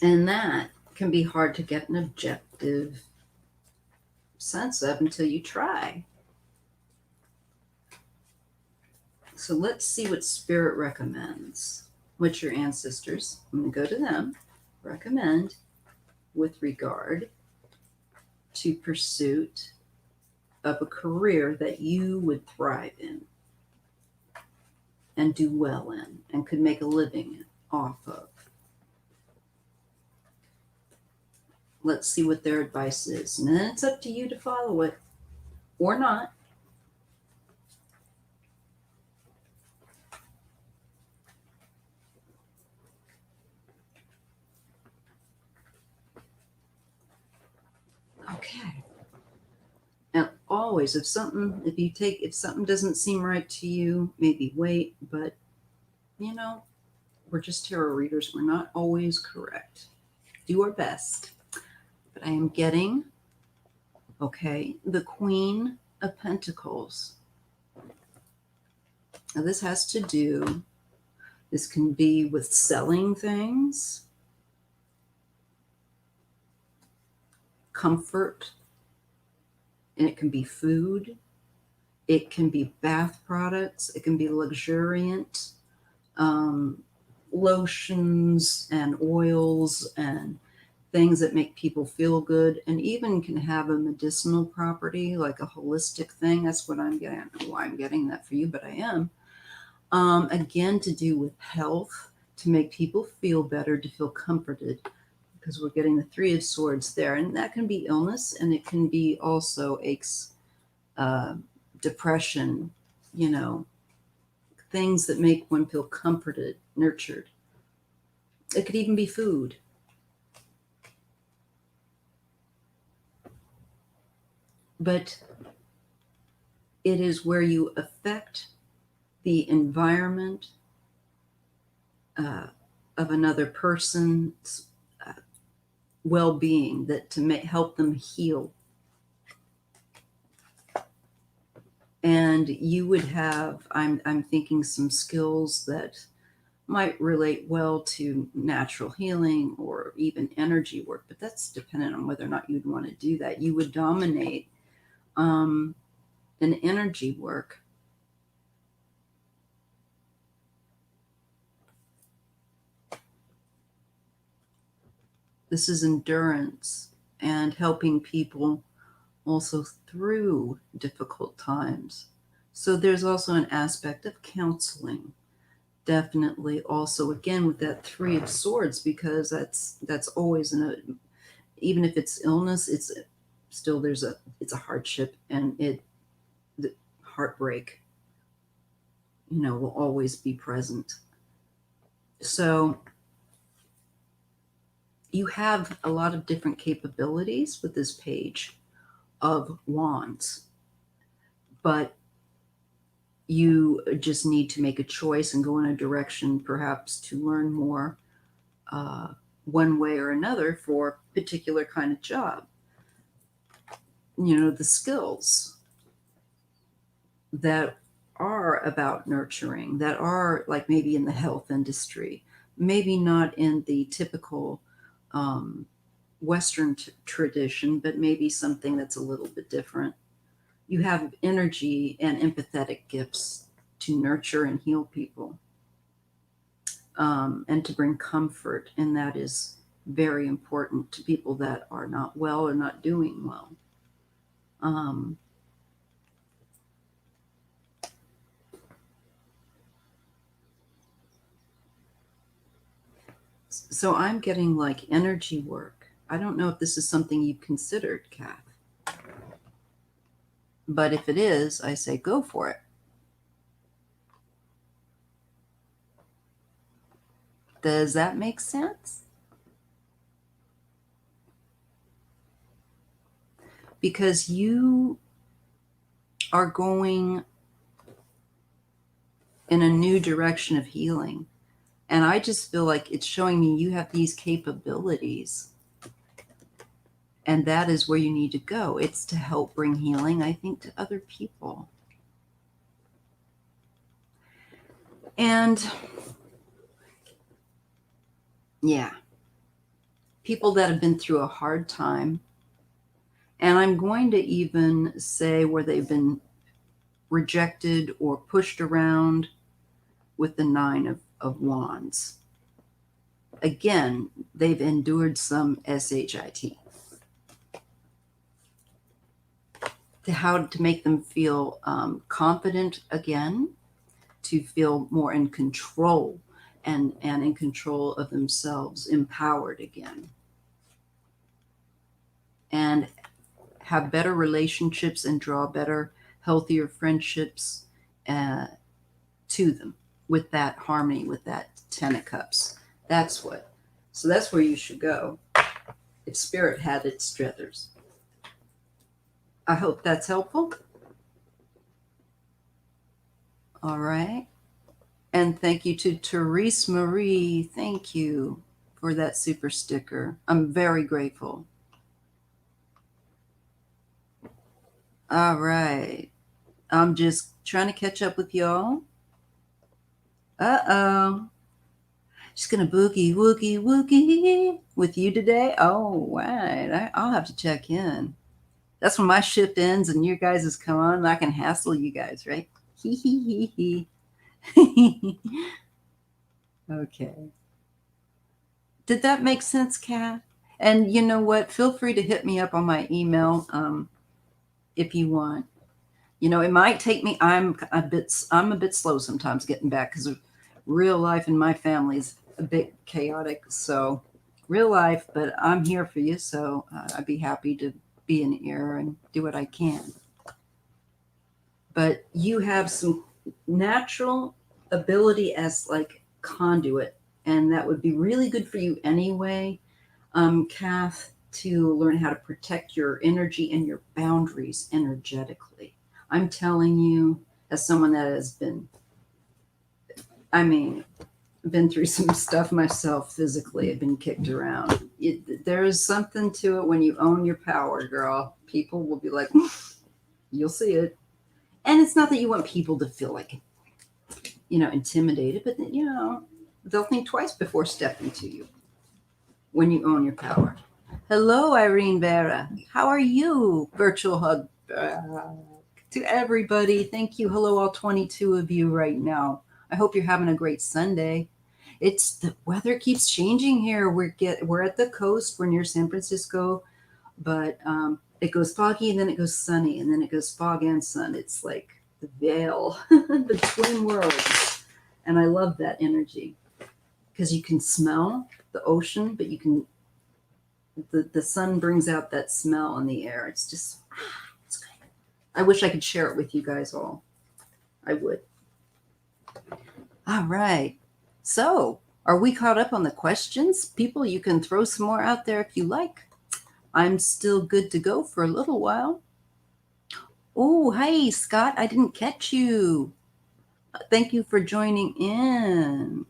And that can be hard to get an objective sense of until you try. So let's see what Spirit recommends. What your ancestors, I'm going to go to them, recommend with regard to pursuit of a career that you would thrive in and do well in and could make a living off of. Let's see what their advice is. And then it's up to you to follow it or not. Okay. And always, if something doesn't seem right to you, maybe wait. But, we're just tarot readers. We're not always correct. Do our best. But I am getting, the Queen of Pentacles. Now this can be with selling things, comfort, and it can be food, it can be bath products, it can be luxuriant lotions and oils and things that make people feel good, and even can have a medicinal property, like a holistic thing. That's what I'm getting. I don't know why I'm getting that for you, but I am. Again, to do with health, to make people feel better, to feel comforted, because we're getting the Three of Swords there. And that can be illness, and it can be also aches, depression, things that make one feel comforted, nurtured. It could even be food. But it is where you affect the environment of another person's well-being, that to help them heal. And you would have, I'm thinking, some skills that might relate well to natural healing or even energy work, but that's dependent on whether or not you'd want to do that. You would dominate an energy work. This is endurance and helping people also through difficult times. So there's also an aspect of counseling. Definitely also, again, with that Three of Swords, because that's always even if it's illness, it's still it's a hardship, and the heartbreak, will always be present. So you have a lot of different capabilities with this Page of Wands, but you just need to make a choice and go in a direction, perhaps, to learn more one way or another for a particular kind of job. The skills that are about nurturing, that are like maybe in the health industry, maybe not in the typical Western tradition, but maybe something that's a little bit different. You have energy and empathetic gifts to nurture and heal people, and to bring comfort. And that is very important to people that are not well or not doing well. Um, so I'm getting like energy work. I don't know if this is something you've considered, Kath. But if it is, I say go for it. Does that make sense? Because you are going in a new direction of healing. And I just feel like it's showing me you have these capabilities. And that is where you need to go. It's to help bring healing, I think, to other people. And yeah, people that have been through a hard time. And I'm going to even say where they've been rejected or pushed around with the Nine of Wands. Again, they've endured some SHIT. How to make them feel confident again, to feel more in control and in control of themselves, empowered again, and have better relationships and draw better, healthier friendships to them with that harmony, with that Ten of Cups. So that's where you should go if Spirit had its druthers. I hope that's helpful. All right. And thank you to Therese Marie. Thank you for that super sticker. I'm very grateful. All right. I'm just trying to catch up with y'all. Uh-oh. Just gonna boogie, woogie, woogie with you today. Oh, right. I'll have to check in. That's when my shift ends and your guys' is come on and I can hassle you guys, right? Hee hee hee hee. Okay. Did that make sense, Kat? And you know what? Feel free to hit me up on my email if you want. You know, it might take me. I'm a bit slow sometimes getting back because of real life in my family is a bit chaotic. So real life, but I'm here for you. So I'd be happy to be an ear and do what I can. But you have some natural ability as like conduit, and that would be really good for you anyway, Kath, to learn how to protect your energy and your boundaries energetically. I'm telling you, as someone that has been, been through some stuff myself physically, I've been kicked around. There is something to it when you own your power, girl. People will be like, you'll see it. And it's not that you want people to feel like, intimidated, but, they'll think twice before stepping to you when you own your power. Hello, Irene Vera. How are you? Virtual hug to everybody. Thank you. Hello, all 22 of you right now. I hope you're having a great Sunday. It's the weather keeps changing here. We're at the coast. We're near San Francisco, but it goes foggy and then it goes sunny and then it goes fog and sun. It's like the veil, the twin worlds, and I love that energy because you can smell the ocean, but you can. The sun brings out that smell in the air. It's just, it's good. I wish I could share it with you guys all. I would. All right. So, are we caught up on the questions? People, you can throw some more out there if you like. I'm still good to go for a little while. Oh, hey, Scott, I didn't catch you. Thank you for joining in.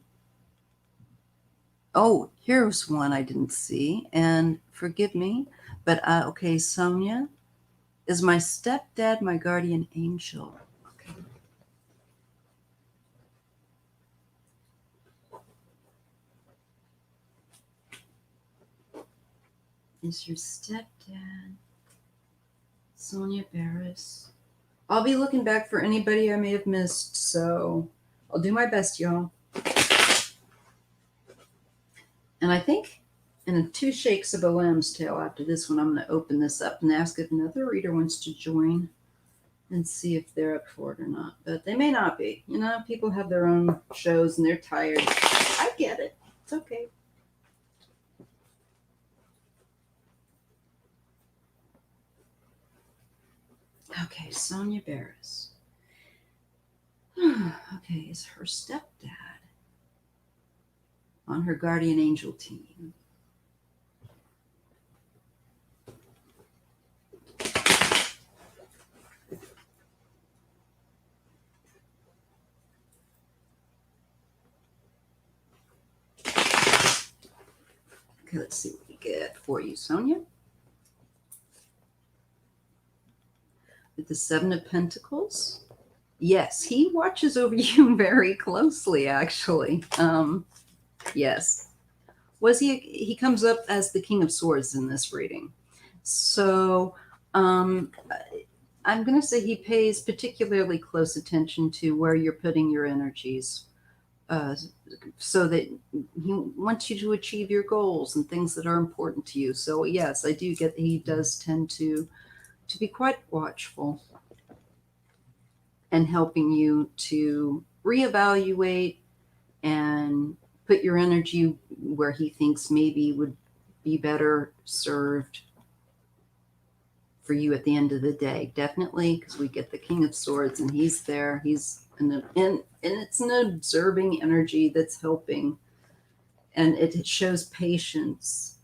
Oh, here's one I didn't see, and forgive me, but okay, Sonia, is my stepdad my guardian angel? Okay. is your stepdad, Sonia Barris. I'll be looking back for anybody I may have missed, so I'll do my best, y'all. And I think in 2 shakes of a lamb's tail after this one, I'm going to open this up and ask if another reader wants to join and see if they're up for it or not. But they may not be. You know, people have their own shows and they're tired. I get it. It's okay. Okay, Sonia Barris. Okay, is her stepdad on her guardian angel team? Okay, let's see what we get for you, Sonia. With the 7 of Pentacles. Yes, he watches over you very closely, actually. Yes. He comes up as the King of Swords in this reading. So I'm going to say he pays particularly close attention to where you're putting your energies, so that he wants you to achieve your goals and things that are important to you. So yes, I do get that he does tend to be quite watchful and helping you to reevaluate and put your energy where he thinks maybe would be better served for you at the end of the day. Definitely, because we get the King of Swords and he's there. He's and it's an observing energy that's helping, and it shows patience,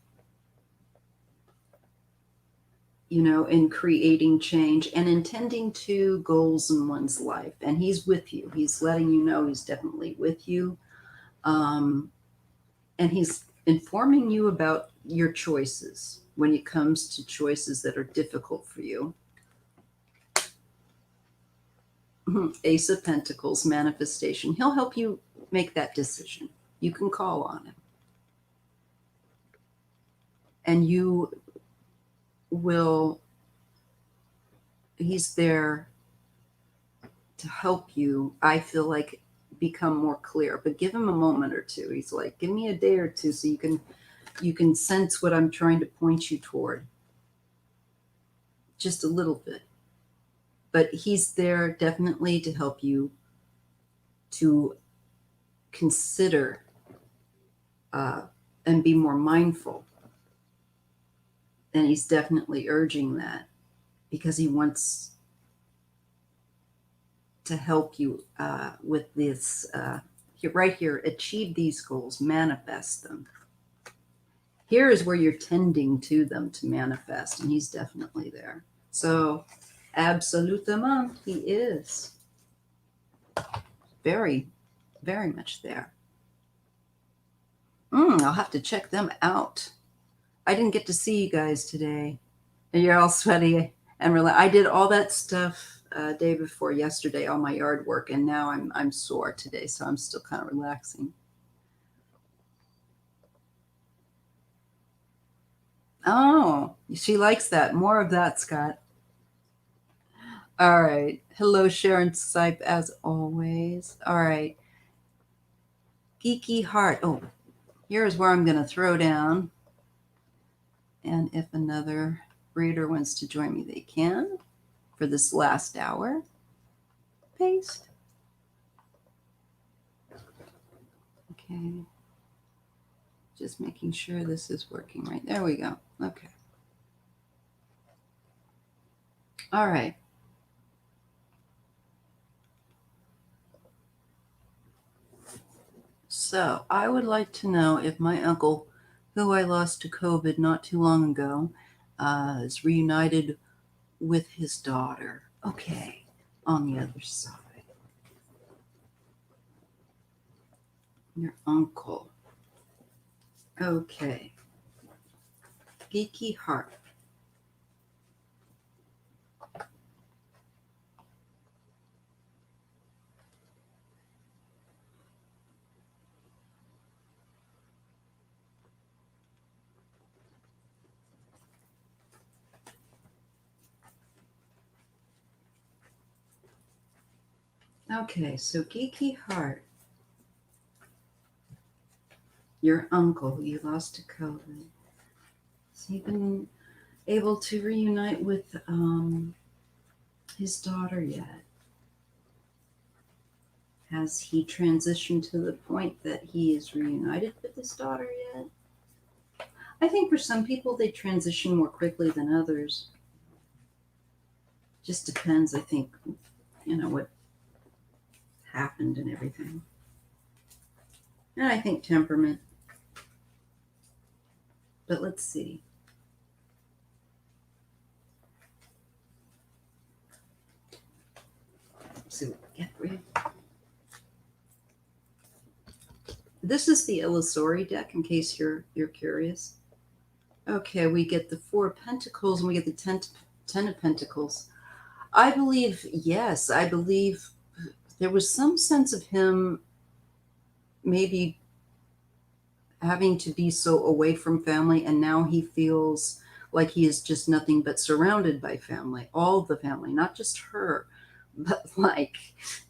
you know, in creating change and intending to goals in one's life. And he's with you. He's letting you know he's definitely with you. And he's informing you about your choices when it comes to choices that are difficult for you. Ace of Pentacles, manifestation. He'll help you make that decision. You can call on him. And he's there to help you, I feel like, become more clear. But give him a moment or two. He's like, give me a day or two so you can sense what I'm trying to point you toward. Just a little bit. But he's there definitely to help you to consider and be more mindful. And he's definitely urging that because he wants to help you with this, right here, achieve these goals, manifest them. Here is where you're tending to them to manifest, and he's definitely there. So, absolutement, he is very, very much there. I'll have to check them out. I didn't get to see you guys today. And you're all sweaty and relaxed. I did all that stuff day before yesterday, all my yard work, and now I'm sore today, so I'm still kind of relaxing. Oh, she likes that. More of that, Scott. All right. Hello, Sharon Sipe, as always. All right. Geeky Heart. Oh, here's where I'm going to throw down. And if another reader wants to join me, they can for this last hour. Paste. Okay. Just making sure this is working right. There we go. Okay. All right. So I would like to know if my uncle, who I lost to COVID not too long ago, is reunited with his daughter. Okay. On the other side. Your uncle. Okay. Geeky Heart. Okay, so Geeky Heart, your uncle, you lost to COVID. Has he been able to reunite with his daughter yet? Has he transitioned to the point that he is reunited with his daughter yet? I think for some people they transition more quickly than others. Just depends, I think, what happened and everything. And I think temperament. But let's see. Let's see what we get for you. This is the Illusory deck, in case you're curious. Okay, we get the Four of Pentacles and we get the Ten of Pentacles. I believe, yes, I believe there was some sense of him maybe having to be so away from family, and now he feels like he is just nothing but surrounded by family, all the family, not just her, but like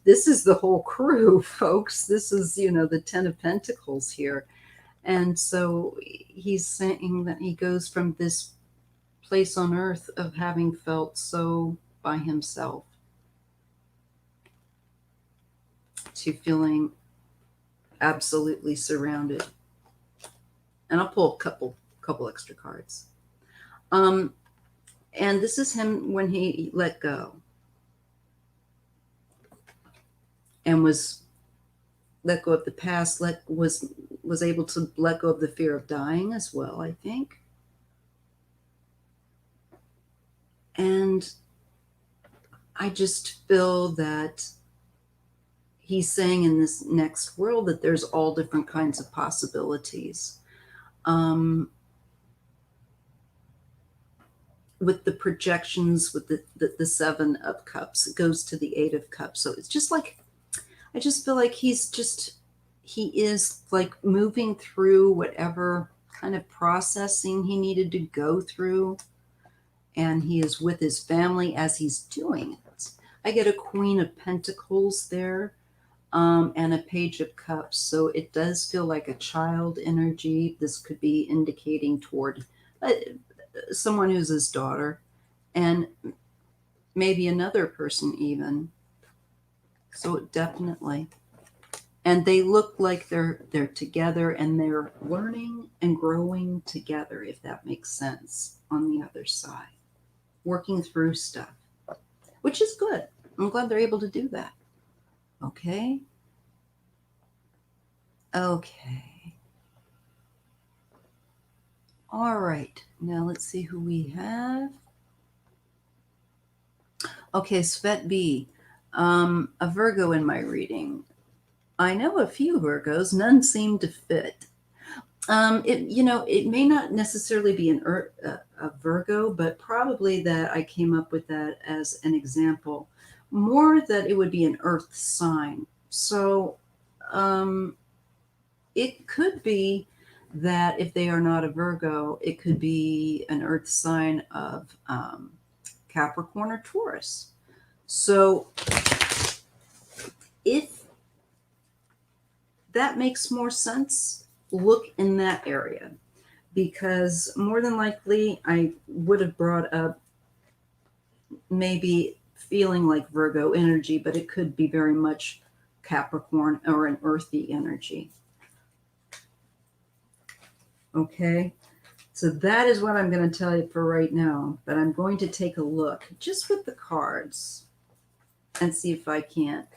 this is the whole crew, folks. This is, the Ten of Pentacles here. And so he's saying that he goes from this place on earth of having felt so by himself to feeling absolutely surrounded. And I'll pull a couple extra cards. And this is him when he let go and was let go of the past, was able to let go of the fear of dying as well, I think. And I just feel that he's saying in this next world that there's all different kinds of possibilities. With the projections, with the Seven of Cups, it goes to the Eight of Cups. So it's just like, I just feel like he is like moving through whatever kind of processing he needed to go through. And he is with his family as he's doing it. I get a Queen of Pentacles there, and a Page of Cups. So it does feel like a child energy. This could be indicating toward someone who's his daughter, and maybe another person even. So definitely. And they look like they're together and they're learning and growing together, if that makes sense, on the other side. Working through stuff, which is good. I'm glad they're able to do that. Okay. Okay. All right. Now let's see who we have. Okay, Svet B. A Virgo in my reading. I know a few Virgos. None seem to fit. It may not necessarily be a Virgo, but probably that I came up with that as an example. More that it would be an earth sign. So it could be that if they are not a Virgo, it could be an earth sign of Capricorn or Taurus. So if that makes more sense, look in that area, because more than likely I would have brought up maybe feeling like Virgo energy, but it could be very much Capricorn or an earthy energy. Okay, so that is what I'm going to tell you for right now, but I'm going to take a look just with the cards and see if I can't.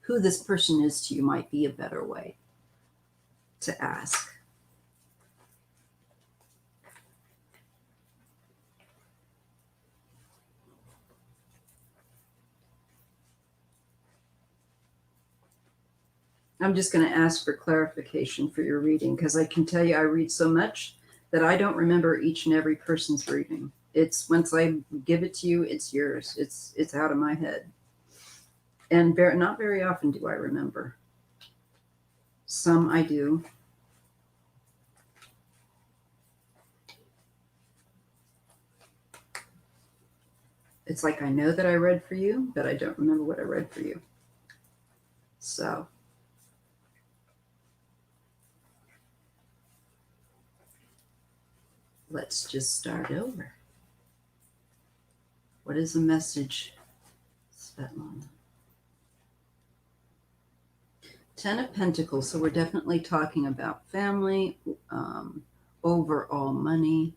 Who this person is to you might be a better way to ask. I'm just going to ask for clarification for your reading, because I can tell you I read so much that I don't remember each and every person's reading. It's once I give it to you, it's yours. It's out of my head. And not very often do I remember. Some I do. It's like I know that I read for you, but I don't remember what I read for you. So let's just start over. What is the message, Svetlana? 10 of Pentacles. So we're definitely talking about family, overall money.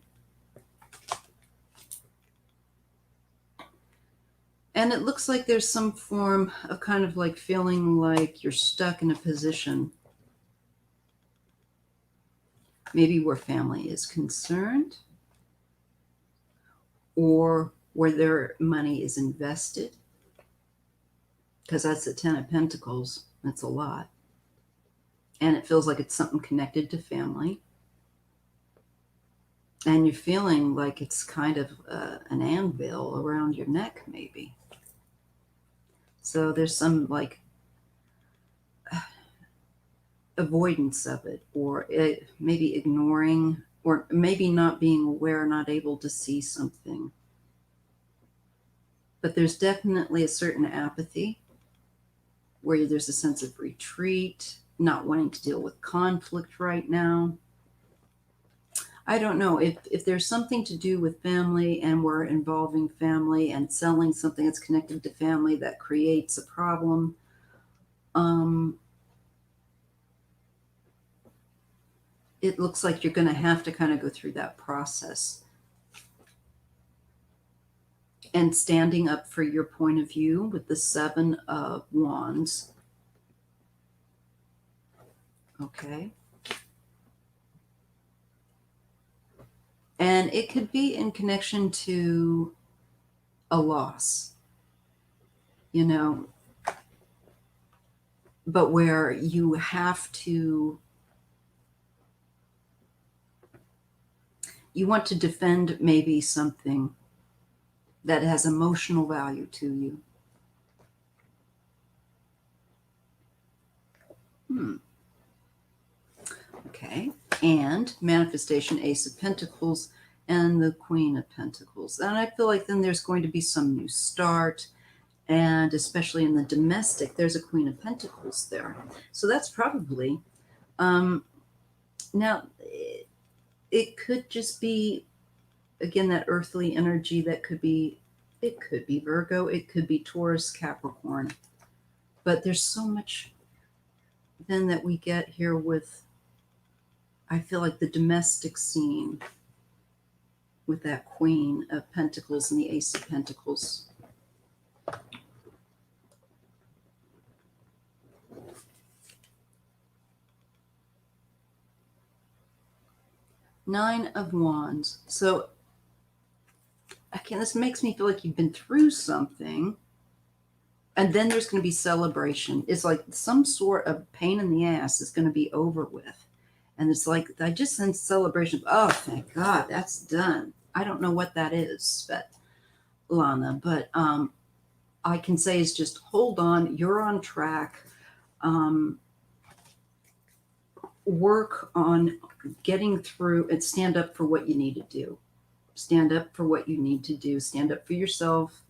And it looks like there's some form of kind of like feeling like you're stuck in a position, maybe where family is concerned, or where their money is invested, because that's the 10 of Pentacles. That's a lot. And it feels like it's something connected to family. And you're feeling like it's kind of an anvil around your neck, maybe. So there's some like avoidance of it, or maybe ignoring, or maybe not being aware, not able to see something. But there's definitely a certain apathy where there's a sense of retreat, not wanting to deal with conflict right now. I don't know if there's something to do with family and we're involving family and selling something that's connected to family that creates a problem. It looks like you're going to have to kind of go through that process. And standing up for your point of view with the 7 of Wands. Okay. And it could be in connection to a loss, you know, but where you have to, you want to defend maybe something that has emotional value to you. Okay. And manifestation, Ace of Pentacles and the Queen of Pentacles. And I feel like then there's going to be some new start. And especially in the domestic, there's a Queen of Pentacles there. So that's probably, now it could just be, again, that earthly energy that could be, it could be Virgo, it could be Taurus, Capricorn. But there's so much then that we get here with, I feel like the domestic scene with that Queen of Pentacles and the Ace of Pentacles. Nine of Wands. So again, this makes me feel like you've been through something, and then there's going to be celebration. It's like some sort of pain in the ass is going to be over with. And it's like, I just sense celebration. Oh, thank God, that's done. I don't know what that is, Svetlana, but I can say is just hold on. You're on track. Work on getting through and stand up for what you need to do. Stand up for what you need to do. Stand up for yourself.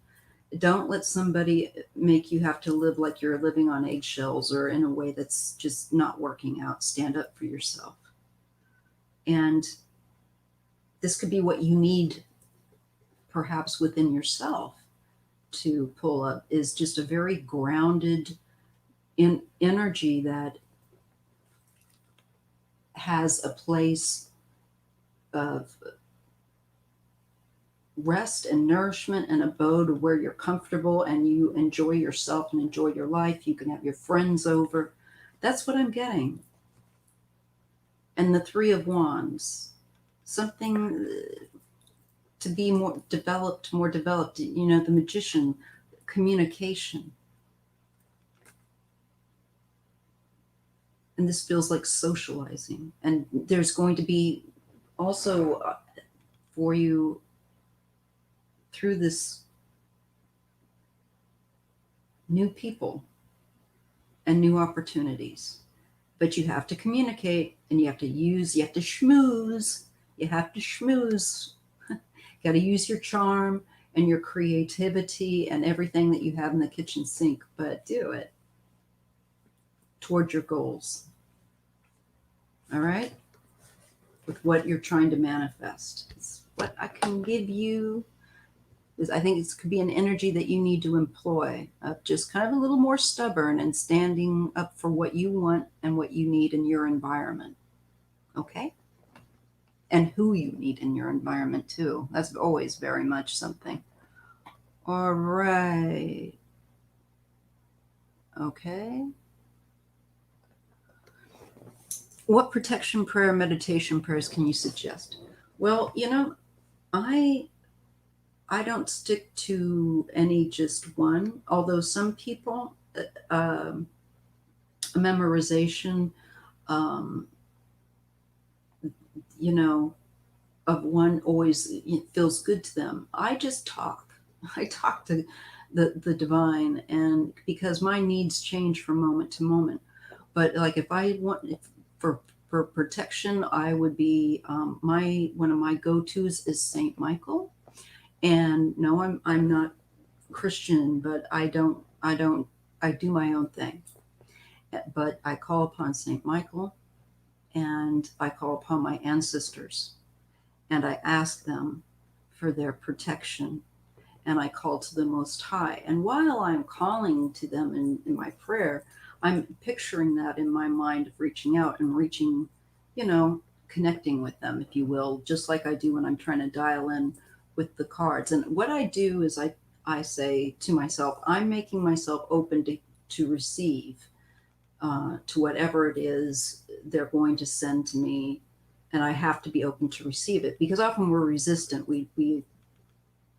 Don't let somebody make you have to live like you're living on eggshells or in a way that's just not working out. Stand up for yourself. And this could be what you need, perhaps within yourself, to pull up, is just a very grounded energy that has a place of rest and nourishment and abode where you're comfortable and you enjoy yourself and enjoy your life. You can have your friends over. That's what I'm getting. And the 3 of Wands, something to be more developed, you know, the Magician, communication. And this feels like socializing. And there's going to be also for you through this new people and new opportunities. But you have to communicate and you have to schmooze. You have to schmooze. You got to use your charm and your creativity and everything that you have in the kitchen sink, but do it toward your goals. All right? With what you're trying to manifest. It's what I can give you is I think it could be an energy that you need to employ of just kind of a little more stubborn and standing up for what you want and what you need in your environment. Okay? And who you need in your environment too. That's always very much something. All right. Okay. What protection prayer, meditation prayers can you suggest? Well, I don't stick to any just one, although some people, memorization, um, you know, of one always feels good to them. I just talk. I talk to the divine, and because my needs change from moment to moment. But like if I want for for protection, I would be my one of my go-tos is Saint Michael. And no, I'm not Christian, but I do my own thing. But I call upon Saint Michael, and I call upon my ancestors, and I ask them for their protection, and I call to the Most High. And while I'm calling to them in my prayer, I'm picturing that in my mind of reaching out and reaching, connecting with them, if you will, just like I do when I'm trying to dial in with the cards. And what I do is I say to myself, I'm making myself open to receive, to whatever it is they're going to send to me. And I have to be open to receive it because often we're resistant. We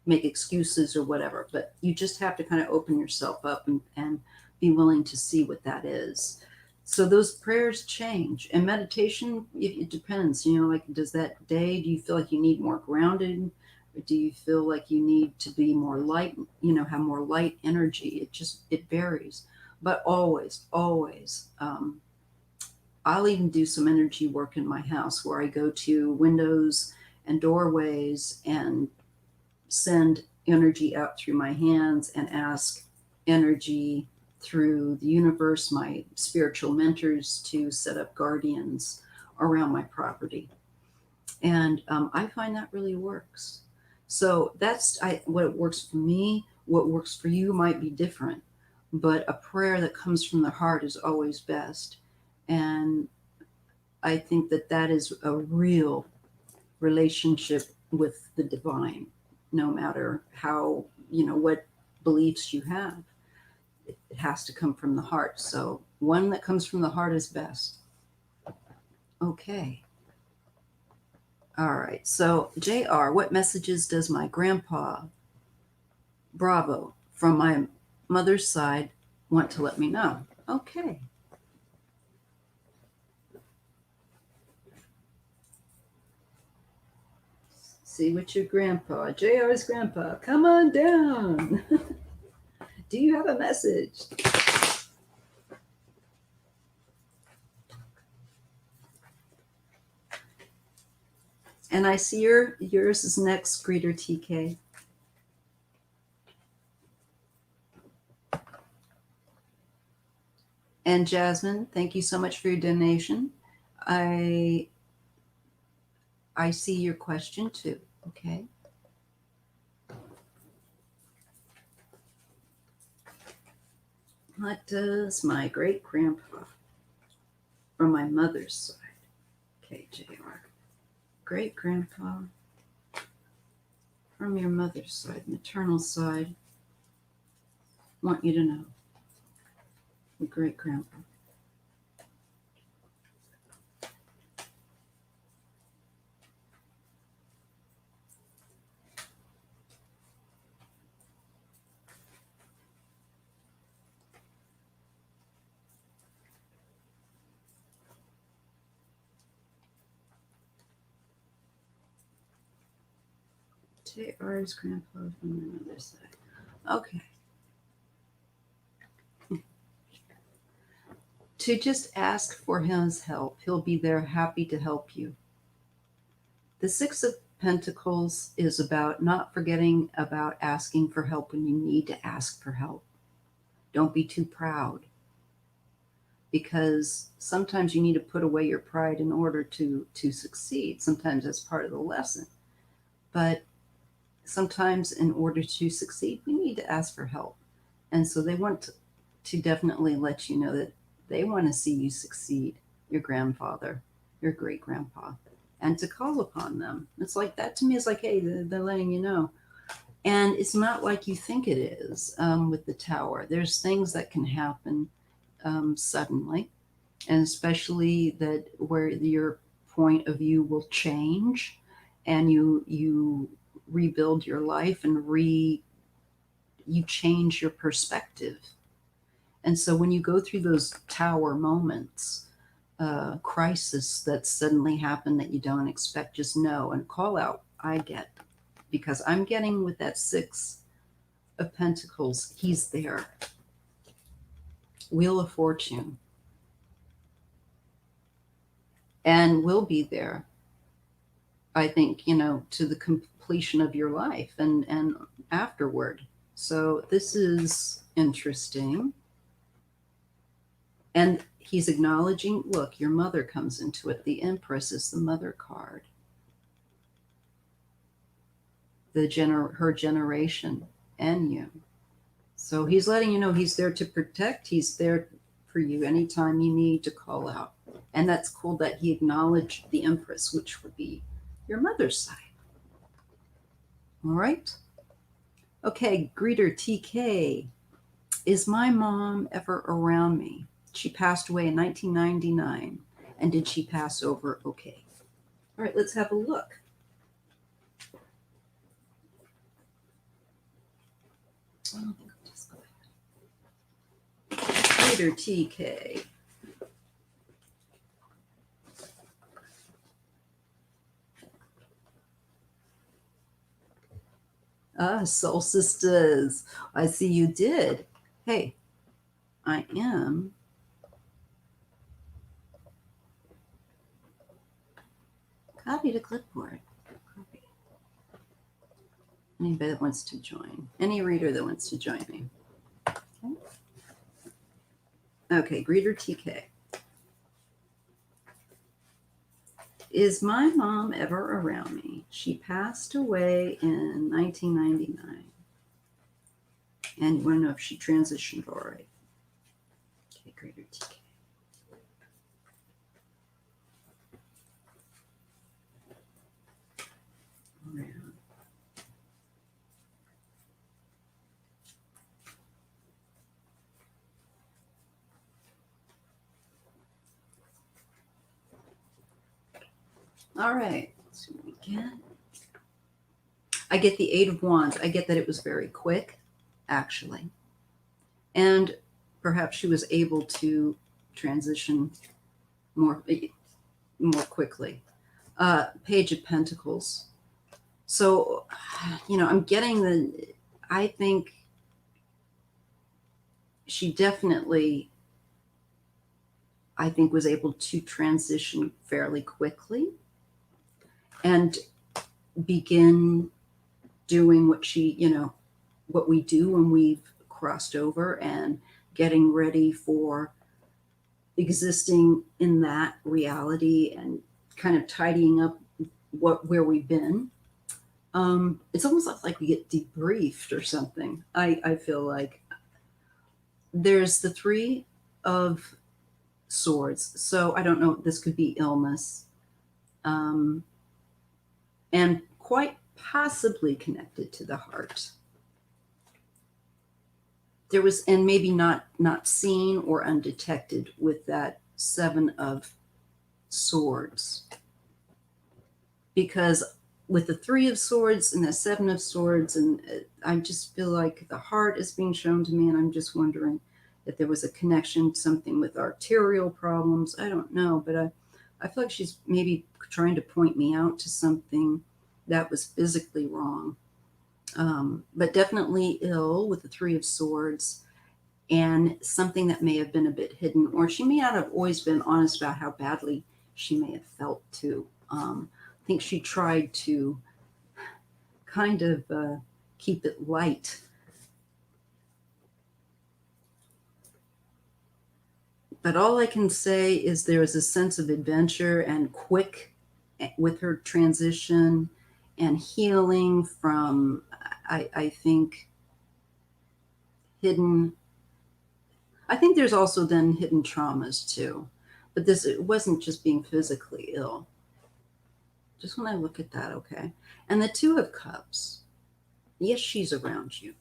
make excuses or whatever, but you just have to kind of open yourself up and be willing to see what that is. So those prayers change. And meditation, it depends, like does that day, do you feel like you need more grounded? Or do you feel like you need to be more light, have more light energy? It varies. But always, always, I'll even do some energy work in my house where I go to windows and doorways and send energy out through my hands and ask energy through the universe, my spiritual mentors, to set up guardians around my property. And I find that really works. So that's what works for me. What works for you might be different, but a prayer that comes from the heart is always best. And I think that is a real relationship with the divine, no matter how, what beliefs you have. It has to come from the heart. So one that comes from the heart is best. Okay. All right. So, JR, what messages does my grandpa, Bravo, from my mother's side, want to let me know? Okay. See what your grandpa, JR's grandpa, come on down. Do you have a message? And I see yours is next, Greeter TK. And Jasmine, thank you so much for your donation. I see your question too. Okay. What does my great grandpa from my mother's side? Okay, JR. Great grandpa from your mother's side, maternal side, want you to know. Your great grandpa. JR's grandpa from my mother's side. Okay. To just ask for his help. He'll be there happy to help you. The Pentacles is about not forgetting about asking for help when you need to ask for help. Don't be too proud, because sometimes you need to put away your pride in order to succeed. Sometimes that's part of the lesson. But sometimes in order to succeed, we need to ask for help. And so they want to definitely let you know that they want to see you succeed, your grandfather, your great grandpa, and to call upon them. It's like that to me is like, hey, they're letting you know. And it's not like you think it is with the tower. There's things that can happen suddenly, and especially that where your point of view will change, and you rebuild your life and you change your perspective. And so when you go through those tower moments, crisis that suddenly happen that you don't expect, just know and call out, I get, because I'm getting with that Six of Pentacles, he's there. Wheel of Fortune, and will be there, I think, to the completion of your life and afterward. So this is interesting. And he's acknowledging, look, your mother comes into it. The Empress is the mother card. Her generation and you. So he's letting you know he's there to protect. He's there for you anytime you need to call out. And that's cool that he acknowledged the Empress, which would be your mother's side. All right. Okay, greeter TK. Is my mom ever around me? She passed away in 1999. And did she pass over okay? All right, let's have a look. Oh, just go ahead. Greeter TK. Soul sisters, I see you did. Hey, I am copy to clipboard. Copy. Anybody that wants to join, any reader that wants to join me. Okay, greeter TK. Is my mom ever around me? She passed away in 1999. And you want to know if she transitioned already. Okay, greater TK. Around. All right, let's see what we get. I get the Eight of Wands. I get that it was very quick, actually. And perhaps she was able to transition more quickly. Page of Pentacles. So, I'm getting I think she definitely, was able to transition fairly quickly and begin doing what we do when we've crossed over, and getting ready for existing in that reality and kind of tidying up where we've been. It's almost like we get debriefed or something. I feel like there's the Three of Swords. So I don't know, this could be illness, and quite possibly connected to the heart. There was, and maybe not seen or undetected with that Seven of Swords, because with the Three of Swords and the Seven of Swords, and I just feel like the heart is being shown to me, and I'm just wondering if there was a connection, something with arterial problems. I don't know, but I feel like she's maybe trying to point me out to something that was physically wrong. But definitely ill with the Three of Swords, and something that may have been a bit hidden, or she may not have always been honest about how badly she may have felt too. I think she tried to kind of keep it light. But all I can say is there is a sense of adventure and quick with her transition and healing from, I think, hidden. I think there's also then hidden traumas too. But this, it wasn't just being physically ill. Just when I look at that, okay. And the Two of Cups, yes, she's around you.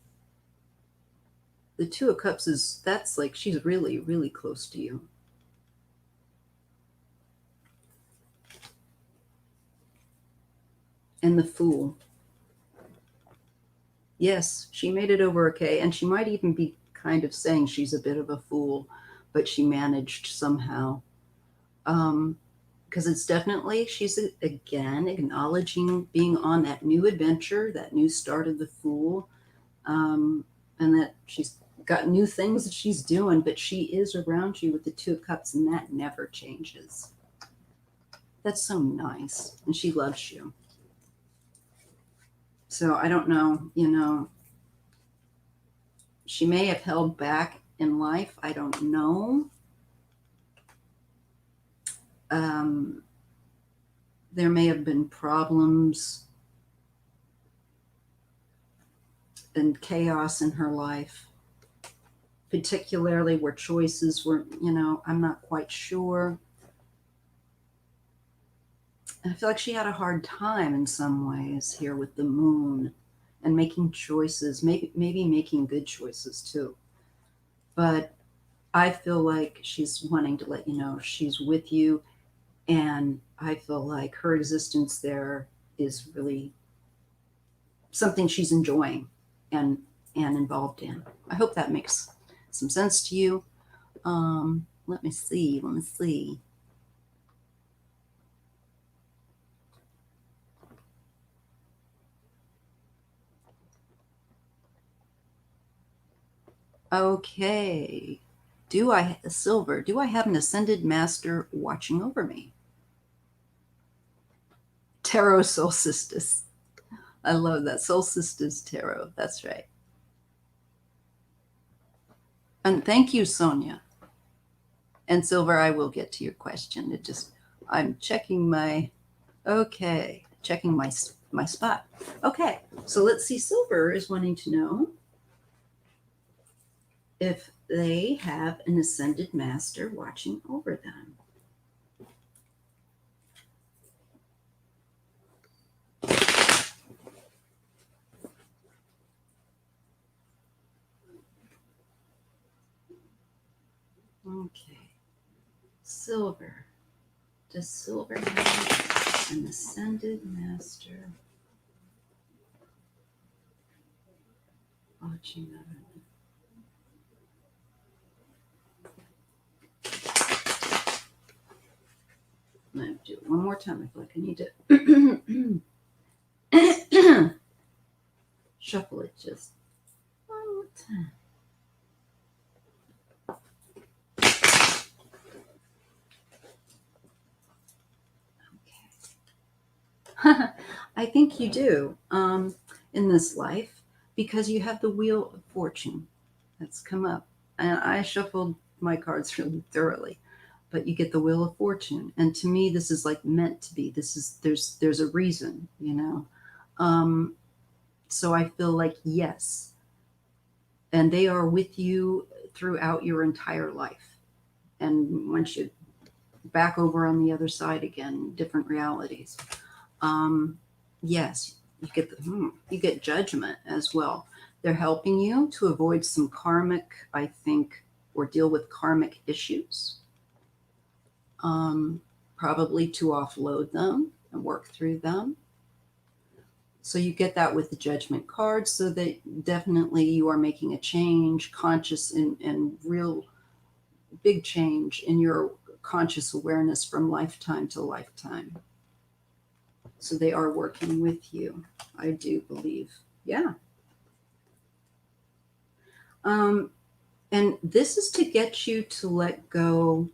The Two of Cups is, that's like she's really, really close to you. And the Fool. Yes, she made it over okay. And she might even be kind of saying she's a bit of a fool, but she managed somehow. Because it's definitely, she's again acknowledging being on that new adventure, that new start of the Fool, and that she's got new things that she's doing, but she is around you with the Two of Cups, and that never changes. That's so nice. And she loves you. So I don't know, she may have held back in life. I don't know. There may have been problems and chaos in her life, particularly where choices were, I'm not quite sure. And I feel like she had a hard time in some ways here with the Moon and making choices, maybe making good choices too. But I feel like she's wanting to let you know she's with you, and I feel like her existence there is really something she's enjoying and involved in. I hope that makes some sense to you. Let me see. Okay. Silver, do I have an ascended master watching over me? Tarot Solstice. I love that. Solstice Tarot. That's right. And thank you, Sonia. And Silver, I will get to your question. I'm checking checking my spot. Okay, so let's see. Silver is wanting to know if they have an ascended master watching over them. Okay. Silver. Does Silver have an ascended master watching over them? I'm going to do it one more time. I feel like I need to shuffle it just one more time. Okay. I think you do in this life, because you have the Wheel of Fortune that's come up. And I shuffled my cards really thoroughly, but you get the Wheel of Fortune, and to me this is like meant to be. There's a reason. So I feel like yes, and they are with you throughout your entire life, and once you back over on the other side again, different realities. Yes, you get Judgment as well. They're helping you to avoid some karmic, I think, or deal with karmic issues. Probably to offload them and work through them. So you get that with the Judgment card, so that definitely you are making a change, conscious and real big change in your conscious awareness from lifetime to lifetime. So they are working with you, I do believe. Yeah. And this is to get you to let go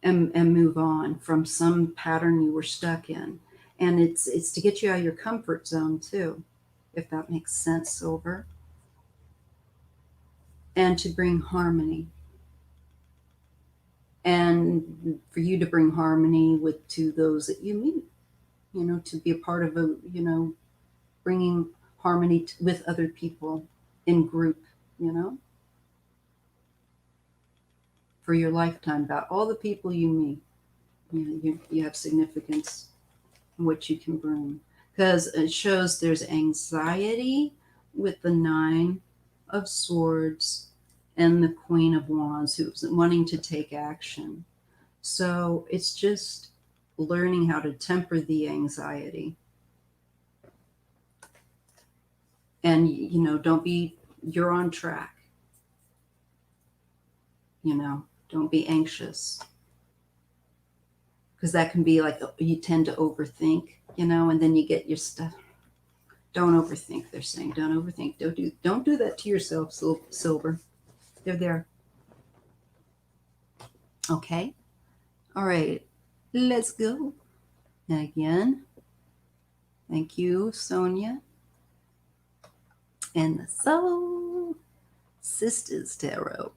and move on from some pattern you were stuck in. And it's to get you out of your comfort zone too, if that makes sense, Silver. And to bring harmony. And for you to bring harmony to those that you meet, to be a part of bringing harmony with other people in group, you know, for your lifetime, about all the people you meet. You have significance in what you can bring. Because it shows there's anxiety with the Nine of Swords and the Queen of Wands, who's wanting to take action. So it's just learning how to temper the anxiety. And, you're on track. Don't be anxious. Because that can be like you tend to overthink, and then you get your stuff. Don't overthink, they're saying. Don't overthink. Don't do that to yourself, Silver. They're there. Okay. All right. Let's go. And again, thank you, Sonia. And the Soul Sisters Tarot.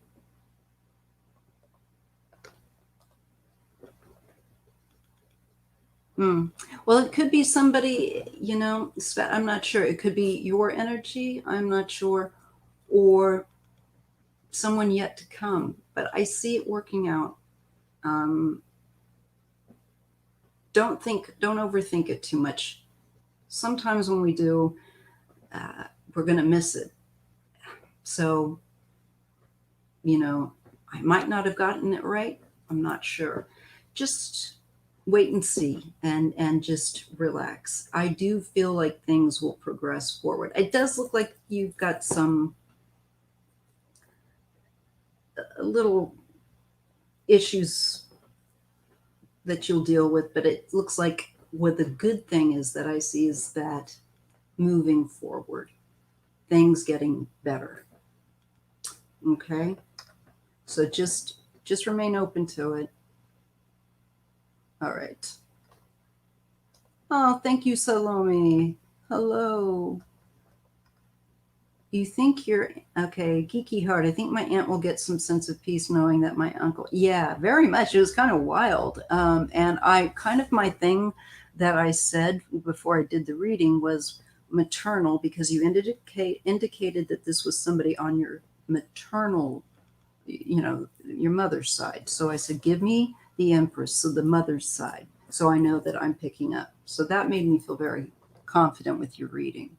Well, it could be somebody, I'm not sure. It could be your energy, I'm not sure, or someone yet to come. But I see it working out. Don't overthink it too much. Sometimes when we do, we're going to miss it. So, I might not have gotten it right. I'm not sure. Just wait and see and just relax. I do feel like things will progress forward. It does look like you've got some little issues that you'll deal with, but it looks like what the good thing is that I see is that moving forward, things getting better. Okay? So just remain open to it. All right. Oh, thank you, Salome. Hello. You think you're okay, Geeky Heart. I think my aunt will get some sense of peace knowing that my uncle. Yeah, very much. It was kind of wild. And my thing that I said before I did the reading was maternal, because you indicated that this was somebody on your maternal, your mother's side. So I said, give me the Empress, so the mother's side, so I know that I'm picking up. So that made me feel very confident with your reading.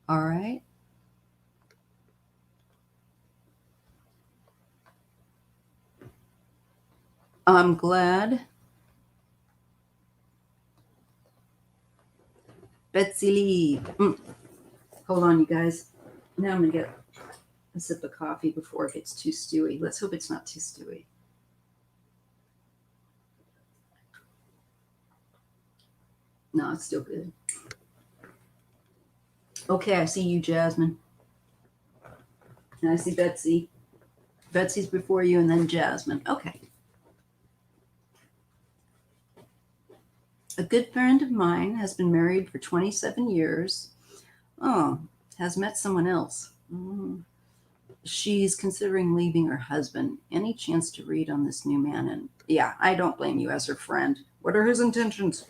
All right. I'm glad. Betsy Lee. Hold on, you guys. Now I'm going to get a sip of coffee before it gets too stewy. Let's hope it's not too stewy. No, it's still good. Okay, I see you, Jasmine. And I see Betsy. Betsy's before you, and then Jasmine. Okay. A good friend of mine has been married for 27 years. Oh, has met someone else. She's considering leaving her husband. Any chance to read on this new man? And yeah, I don't blame you as her friend. What are his intentions?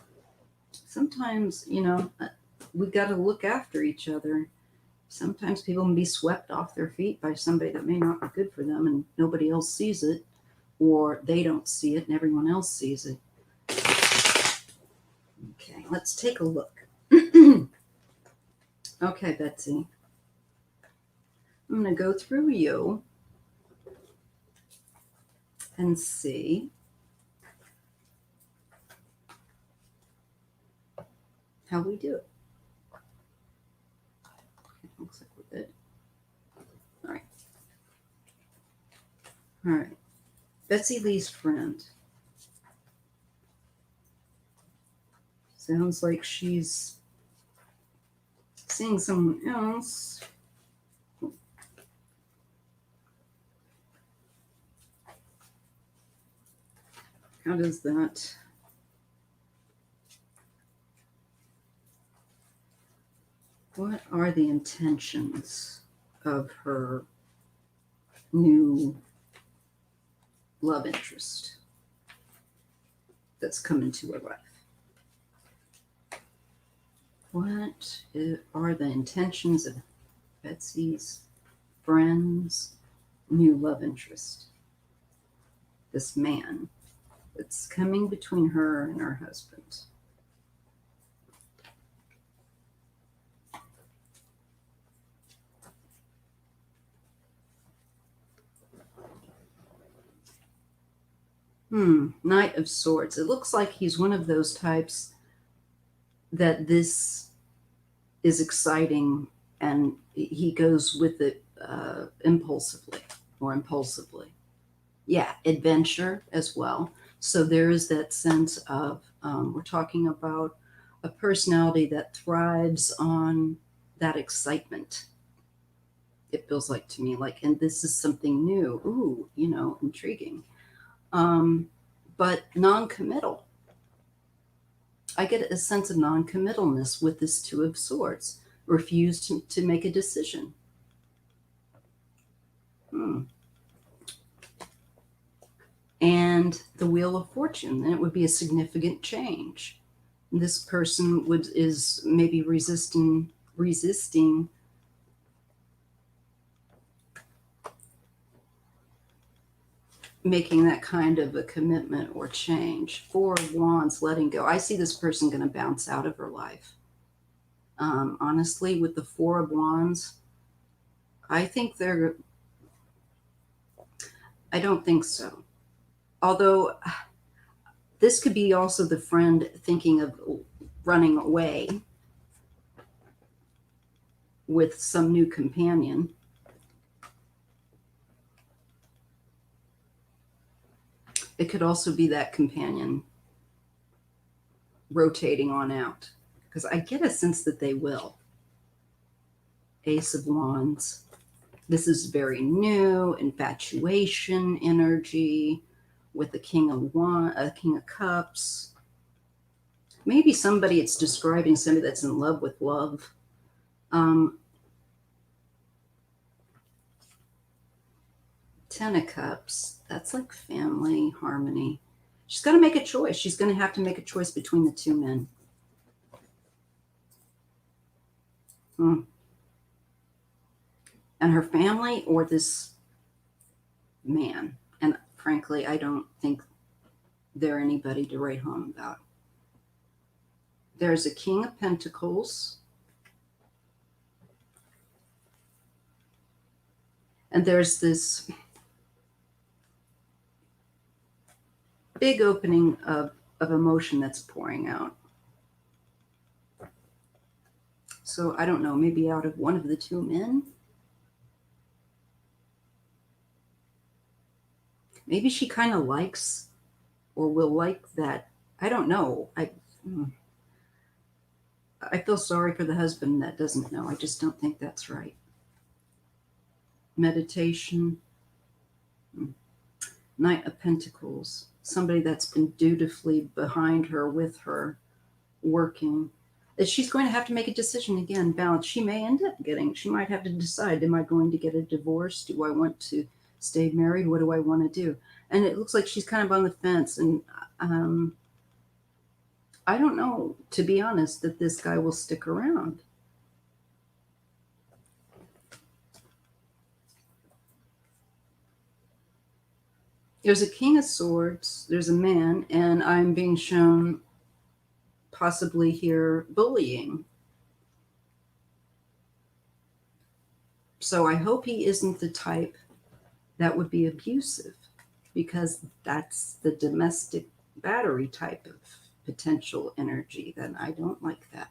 Sometimes, we got to look after each other. Sometimes people can be swept off their feet by somebody that may not be good for them, and nobody else sees it, or they don't see it and everyone else sees it. Okay, let's take a look. Okay, Betsy. I'm going to go through you and see how we do it. Okay, looks like we're good. All right. All right. Betsy Lee's friend. Sounds like she's seeing someone else. How does that? What are the intentions of her new love interest that's come into her life? What are the intentions of Betsy's friend's new love interest? This man that's coming between her and her husband. Knight of Swords. It looks like he's one of those types that this is exciting and he goes with it impulsively. Yeah, adventure as well. So there is that sense of, we're talking about a personality that thrives on that excitement. It feels like to me, like, and this is something new. Ooh, intriguing. But non-committal. I get a sense of non-committalness with this Two of Swords. Refused to make a decision. And the Wheel of Fortune, and it would be a significant change. This person is maybe resisting making that kind of a commitment or change. Four of Wands, letting go. I see this person going to bounce out of her life. Honestly, with the Four of Wands, I don't think so. Although this could be also the friend thinking of running away with some new companion. It could also be that companion rotating on out, because I get a sense that they will. Ace of Wands. This is very new, infatuation energy with the King of Cups. Maybe it's describing somebody that's in love with love. Ten of Cups, that's like family, harmony. She's got to make a choice. She's going to have to make a choice between the two men. And her family or this man. And frankly, I don't think they're anybody to write home about. There's a King of Pentacles. And there's this big opening of emotion that's pouring out. So I don't know, maybe out of one of the two men. Maybe she kind of likes or will like that. I don't know. I feel sorry for the husband that doesn't know. I just don't think that's right. Meditation. Knight of Pentacles. Somebody that's been dutifully behind her, with her, working. She's going to have to make a decision again. Balance. She might have to decide, am I going to get a divorce? Do I want to stay married? What do I want to do? And it looks like she's kind of on the fence. And I don't know, to be honest, that this guy will stick around. There's a King of Swords. There's a man, and I'm being shown possibly here bullying. So I hope he isn't the type that would be abusive, because that's the domestic battery type of potential energy. Then I don't like that.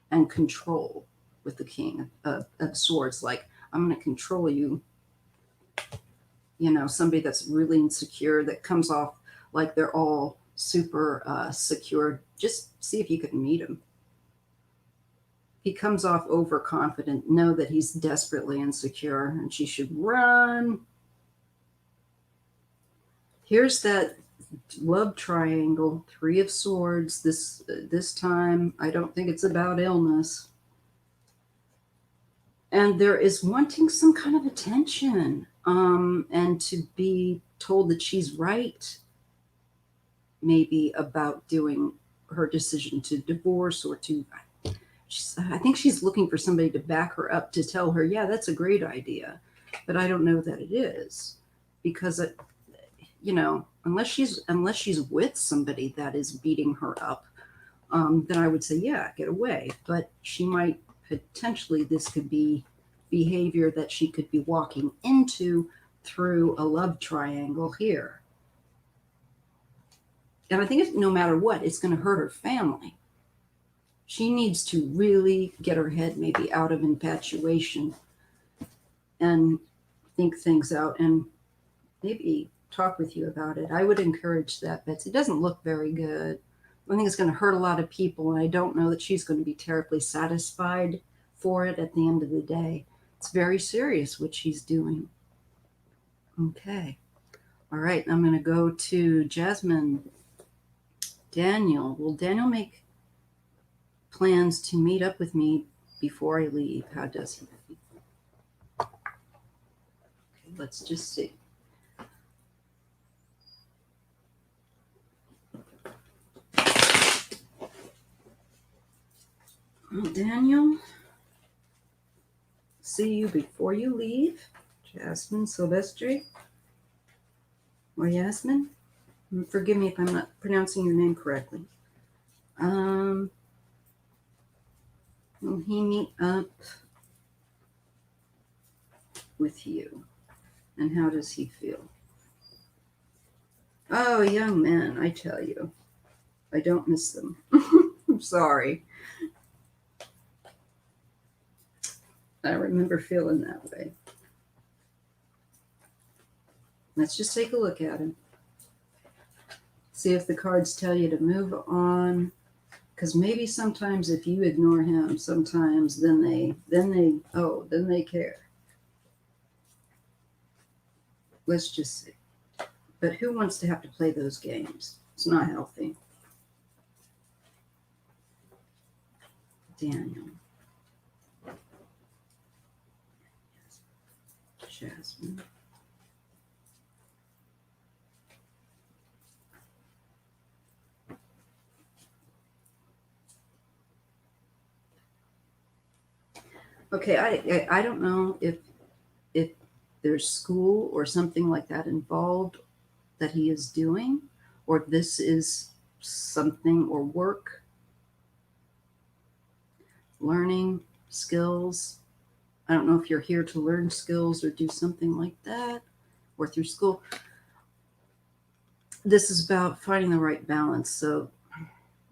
And control with the King of Swords, like, I'm going to control you. Somebody that's really insecure, that comes off like they're all super secure. Just see if you could meet him. He comes off overconfident. Know that he's desperately insecure and she should run. Here's that love triangle, Three of Swords. This time, I don't think it's about illness. And there is wanting some kind of attention, and to be told that she's right, maybe about doing her decision to divorce or to. I think she's looking for somebody to back her up to tell her, yeah, that's a great idea, but I don't know that it is, because unless she's with somebody that is beating her up, then I would say, yeah, get away. But she might potentially, this could be behavior that she could be walking into through a love triangle here. And I think no matter what, it's going to hurt her family. She needs to really get her head maybe out of infatuation and think things out and maybe talk with you about it. I would encourage that, Betsy. It doesn't look very good. I think it's going to hurt a lot of people, and I don't know that she's going to be terribly satisfied for it at the end of the day. It's very serious what she's doing. Okay. All right. I'm going to go to Jasmine. Daniel. Will Daniel make plans to meet up with me before I leave? How does he? Okay, let's just see. Well, Daniel, see you before you leave. Jasmine Silvestri. Or Yasmin. Forgive me if I'm not pronouncing your name correctly. Will he meet up with you? And how does he feel? Oh, young men, I tell you, I don't miss them. I'm sorry. I remember feeling that way. Let's just take a look at him. See if the cards tell you to move on. Because maybe sometimes if you ignore him, sometimes then they care. Let's just see. But who wants to have to play those games? It's not healthy. Daniel. Jasmine. Okay, I don't know if there's school or something like that involved that he is doing, or if this is something, or work, learning skills. I don't know if you're here to learn skills or do something like that, or through school. This is about finding the right balance. So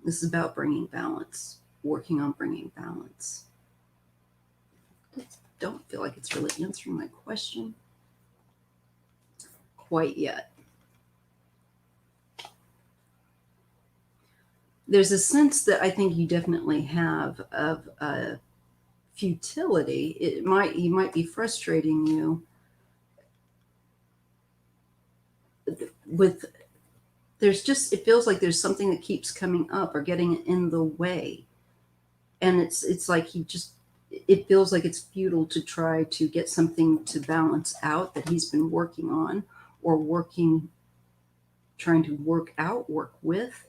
this is about bringing balance, working on bringing balance. I don't feel like it's really answering my question quite yet. There's a sense that I think you definitely have of futility. He might be frustrating you with, it feels like there's something that keeps coming up or getting in the way. And it's like it feels like it's futile to try to get something to balance out that he's been working on, or trying to work with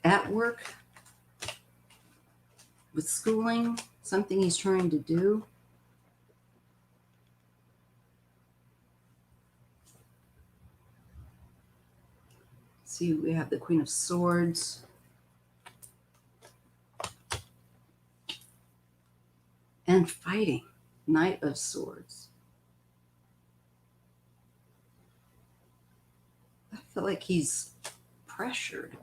at work, with schooling, something he's trying to do. See, we have the Queen of Swords. And fighting, Knight of Swords. I feel like he's pressured.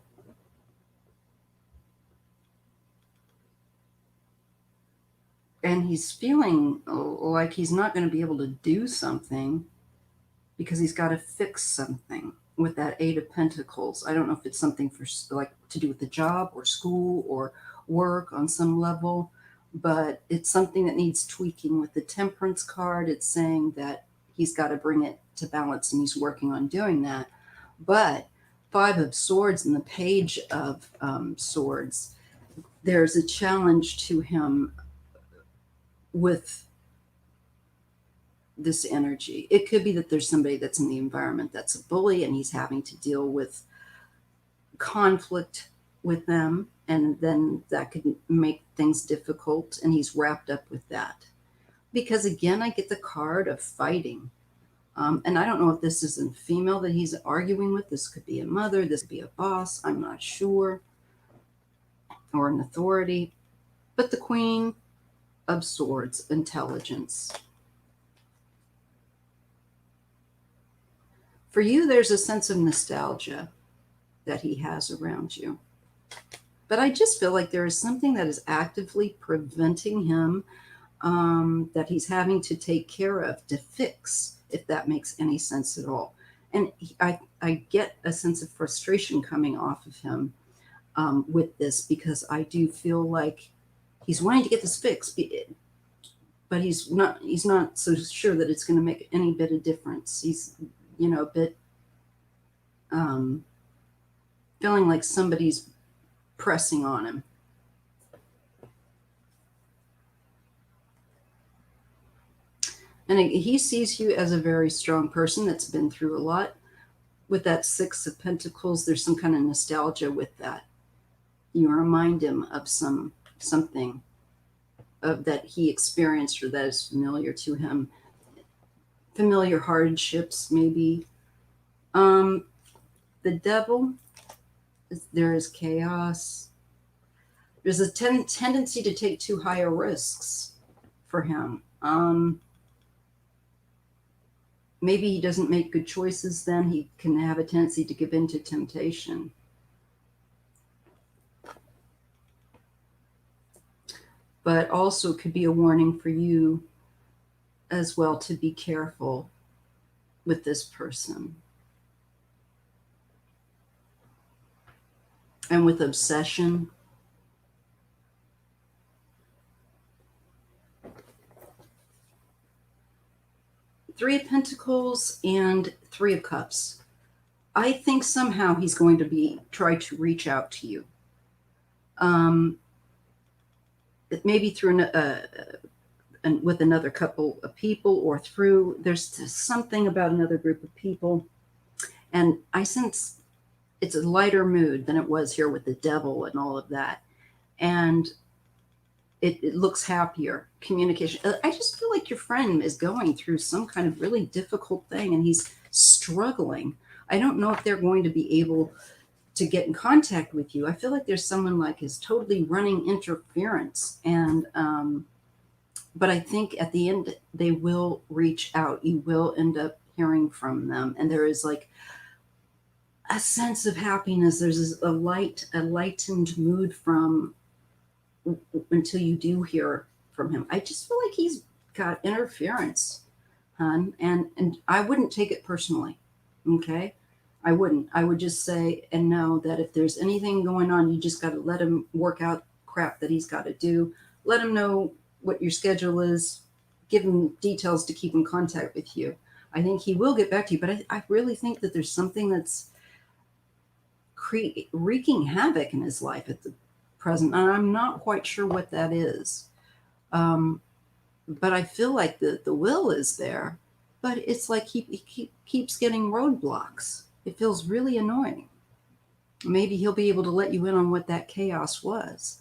And he's feeling like he's not going to be able to do something because he's got to fix something with that Eight of Pentacles. I don't know if it's something for like to do with the job or school or work on some level, but it's something that needs tweaking. With the Temperance card, it's saying that he's got to bring it to balance, and he's working on doing that. But Five of Swords and the Page of Swords, there's a challenge to him with this energy. It could be that there's somebody that's in the environment that's a bully and he's having to deal with conflict with them, and then that could make things difficult, and he's wrapped up with that. Because again, I get the card of fighting. And I don't know if this is a female that he's arguing with. This could be a mother, this could be a boss, I'm not sure, or an authority. But the Queen of Swords, intelligence. For you, there's a sense of nostalgia that he has around you. But I just feel like there is something that is actively preventing him, that he's having to take care of, to fix, if that makes any sense at all. And I get a sense of frustration coming off of him, with this, because I do feel like he's wanting to get this fixed, but he's not so sure that it's going to make any bit of difference. He's, a bit feeling like somebody's pressing on him. And he sees you as a very strong person that's been through a lot. With that Six of Pentacles, there's some kind of nostalgia with that. You remind him of something of that he experienced, or that is familiar to him. Familiar hardships, maybe. The Devil, there is chaos. There's a tendency to take too high a risks for him. Maybe he doesn't make good choices, then he can have a tendency to give in to temptation. But also could be a warning for you as well to be careful with this person. And with obsession, Three of Pentacles and Three of Cups. I think somehow he's going to try to reach out to you. Maybe through with another couple of people, or there's something about another group of people. And I sense it's a lighter mood than it was here with the Devil and all of that. And it looks happier. Communication. I just feel like your friend is going through some kind of really difficult thing, and he's struggling. I don't know if they're going to be able to get in contact with you. I feel like there's someone like is totally running interference. And but I think at the end they will reach out. You will end up hearing from them, and there is like a sense of happiness. There's a lightened mood from until you do hear from him. I just feel like he's got interference, hon, and I wouldn't take it personally. Okay? I wouldn't. I would just say and know that if there's anything going on, you just got to let him work out crap that he's got to do. Let him know what your schedule is. Give him details to keep in contact with you. I think he will get back to you, but I really think that there's something that's wreaking havoc in his life at the present, and I'm not quite sure what that is. But I feel like the will is there, but it's like he keeps getting roadblocks. It feels really annoying. Maybe he'll be able to let you in on what that chaos was.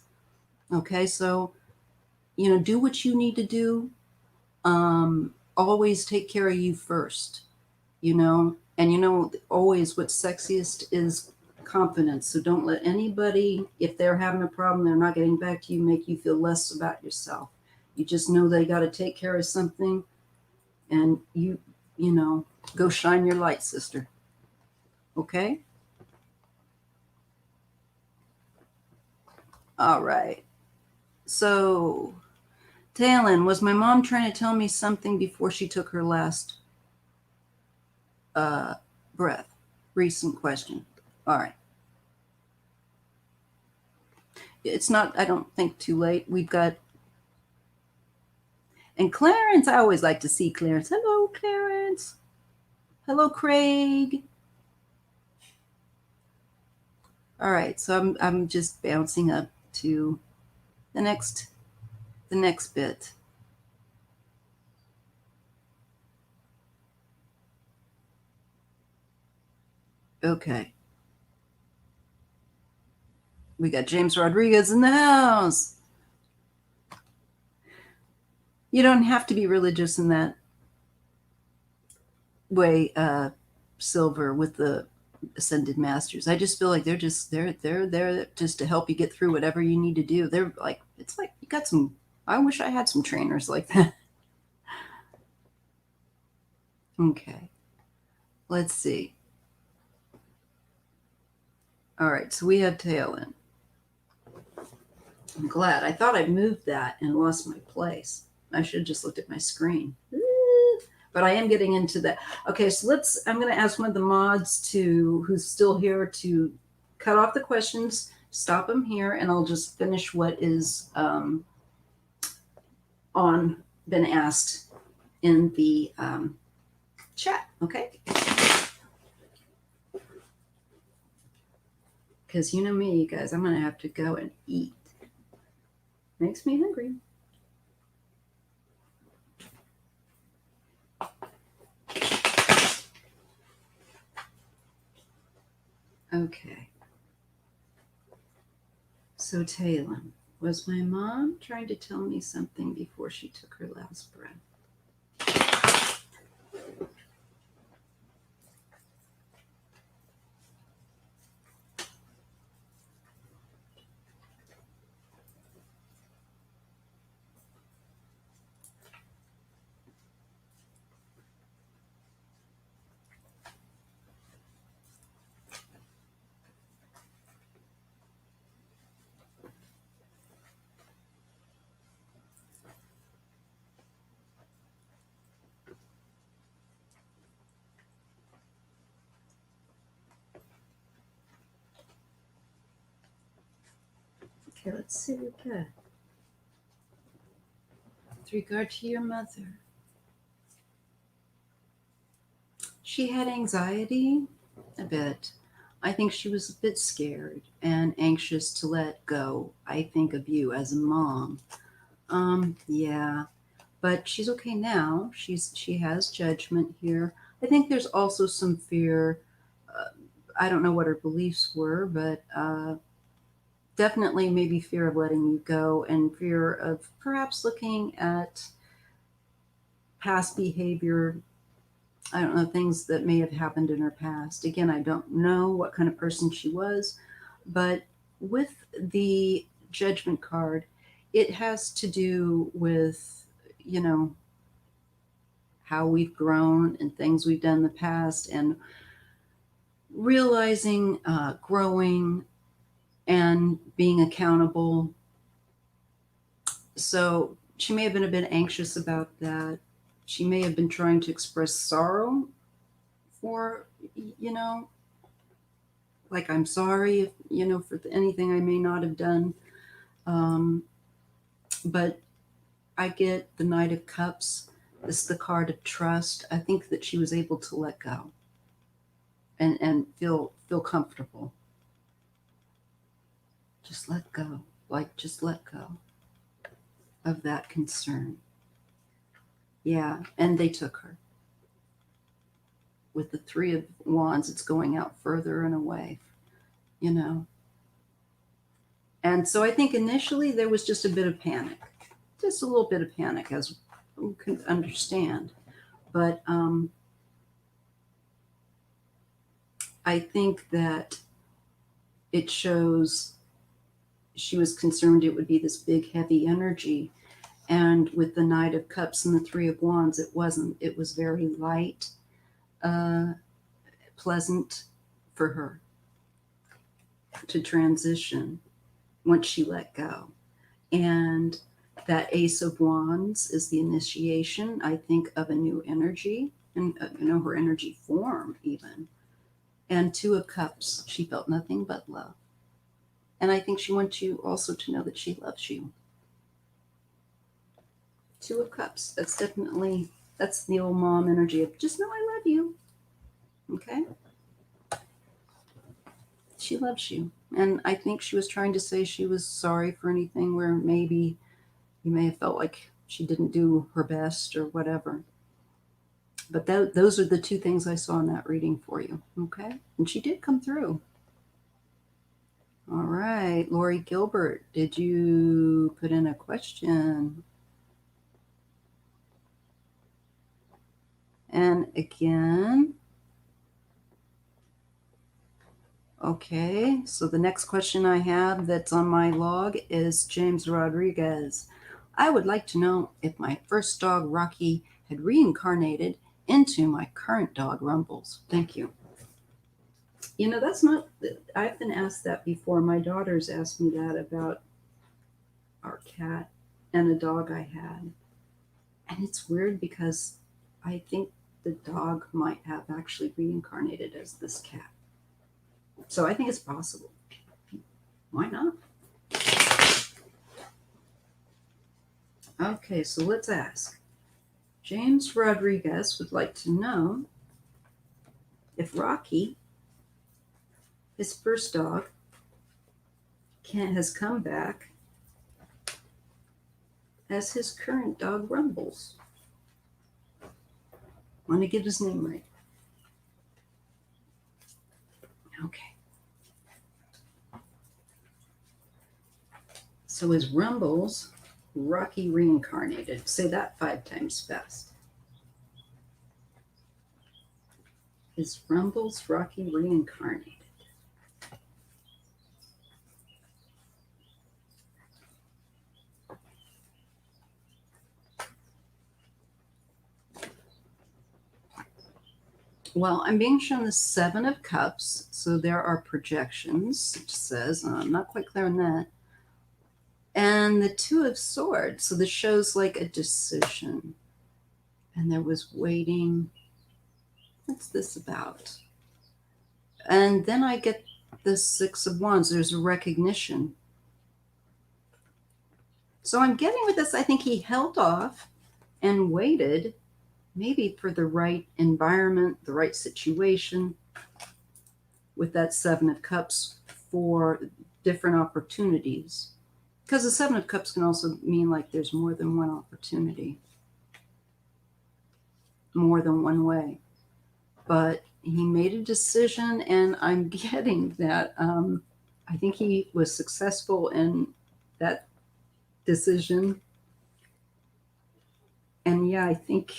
Okay, so, do what you need to do. Always take care of you first, and always what's sexiest is confidence. So don't let anybody, if they're having a problem, they're not getting back to you, make you feel less about yourself. You just know they got to take care of something, and you go shine your light, sister. Okay? All right. So, Talon, was my mom trying to tell me something before she took her last breath? Recent question. All right. It's not, I don't think, too late. We've got, and Clarence, I always like to see Clarence. Hello, Clarence. Hello, Craig. All right, so I'm just bouncing up to the next bit. Okay. We got James Rodriguez in the house. You don't have to be religious in that way, Silver, with the ascended masters. I just feel like they're there just to help you get through whatever you need to do. They're like, it's like you got some. I wish I had some trainers like that. Okay, let's see. All right, so we have tail end. I'm glad. I thought I moved that and lost my place. I should have just looked at my screen. But I am getting into that. Okay, so I'm going to ask one of the mods who's still here to cut off the questions, stop them here, and I'll just finish what is been asked in the chat, okay? Because you know me, you guys, I'm going to have to go and eat. Makes me hungry. Okay. So Talon, was my mom trying to tell me something before she took her last breath? Okay, let's see what we got. With regard to your mother, she had anxiety a bit. I think she was a bit scared and anxious to let go, I think, of you as a mom. Yeah, but she's okay now. She has judgment here. I think there's also some fear. Uh, I don't know what her beliefs were, but definitely maybe fear of letting you go and fear of perhaps looking at past behavior. I don't know, things that may have happened in her past. Again, I don't know what kind of person she was, but with the judgment card, it has to do with, you know, how we've grown and things we've done in the past and realizing, growing and being accountable. So she may have been a bit anxious about that. She may have been trying to express sorrow for, you know, like, I'm sorry if, you know, for anything I may not have done. But I get the Knight of Cups. This is the card of trust. I think that she was able to let go and feel comfortable. Just let go. Like, just let go of that concern. Yeah, and they took her. With the Three of Wands, it's going out further and away, you know. And so I think initially there was just a bit of panic, just a little bit of panic, as you can understand. But I think that it shows she was concerned it would be this big, heavy energy. And with the Knight of Cups and the Three of Wands, it wasn't. It was very light, pleasant for her to transition once she let go. And that Ace of Wands is the initiation, I think, of a new energy and, you know, her energy form even. And Two of Cups, she felt nothing but love. And I think she wants you also to know that she loves you. Two of Cups, that's the old mom energy of just know I love you. Okay? she loves you. And I think she was trying to say she was sorry for anything where maybe you may have felt like she didn't do her best or whatever. But those are the two things I saw in that reading for you. Okay? And she did come through. All right. Lori Gilbert, did you put in a question? And again, okay, so the next question I have that's on my log is James Rodriguez. I would like to know if my first dog, Rocky, had reincarnated into my current dog, Rumbles. Thank you. You know, that's not, I've been asked that before. My daughters asked me that about our cat and a dog I had. And it's weird because I think the dog might have actually reincarnated as this cat. So I think it's possible. Why not? Okay, so let's ask. James Rodriguez would like to know if Rocky, his first dog, has come back as his current dog, Rumbles. Want to get his name right. Okay. So is Rumbles Rocky reincarnated? Say that 5 times fast. Is Rumbles Rocky reincarnated? Well, I'm being shown the 7 of Cups, so there are projections, it says. I'm not quite clear on that. And the 2 of Swords, so this shows like a decision. And there was waiting. What's this about? And then I get the 6 of Wands. There's a recognition. So I'm getting with this, I think he held off and waited maybe for the right environment, the right situation with that 7 of Cups for different opportunities. Because the 7 of Cups can also mean like there's more than one opportunity, more than one way. But he made a decision, and I'm getting that I think he was successful in that decision. And yeah, I think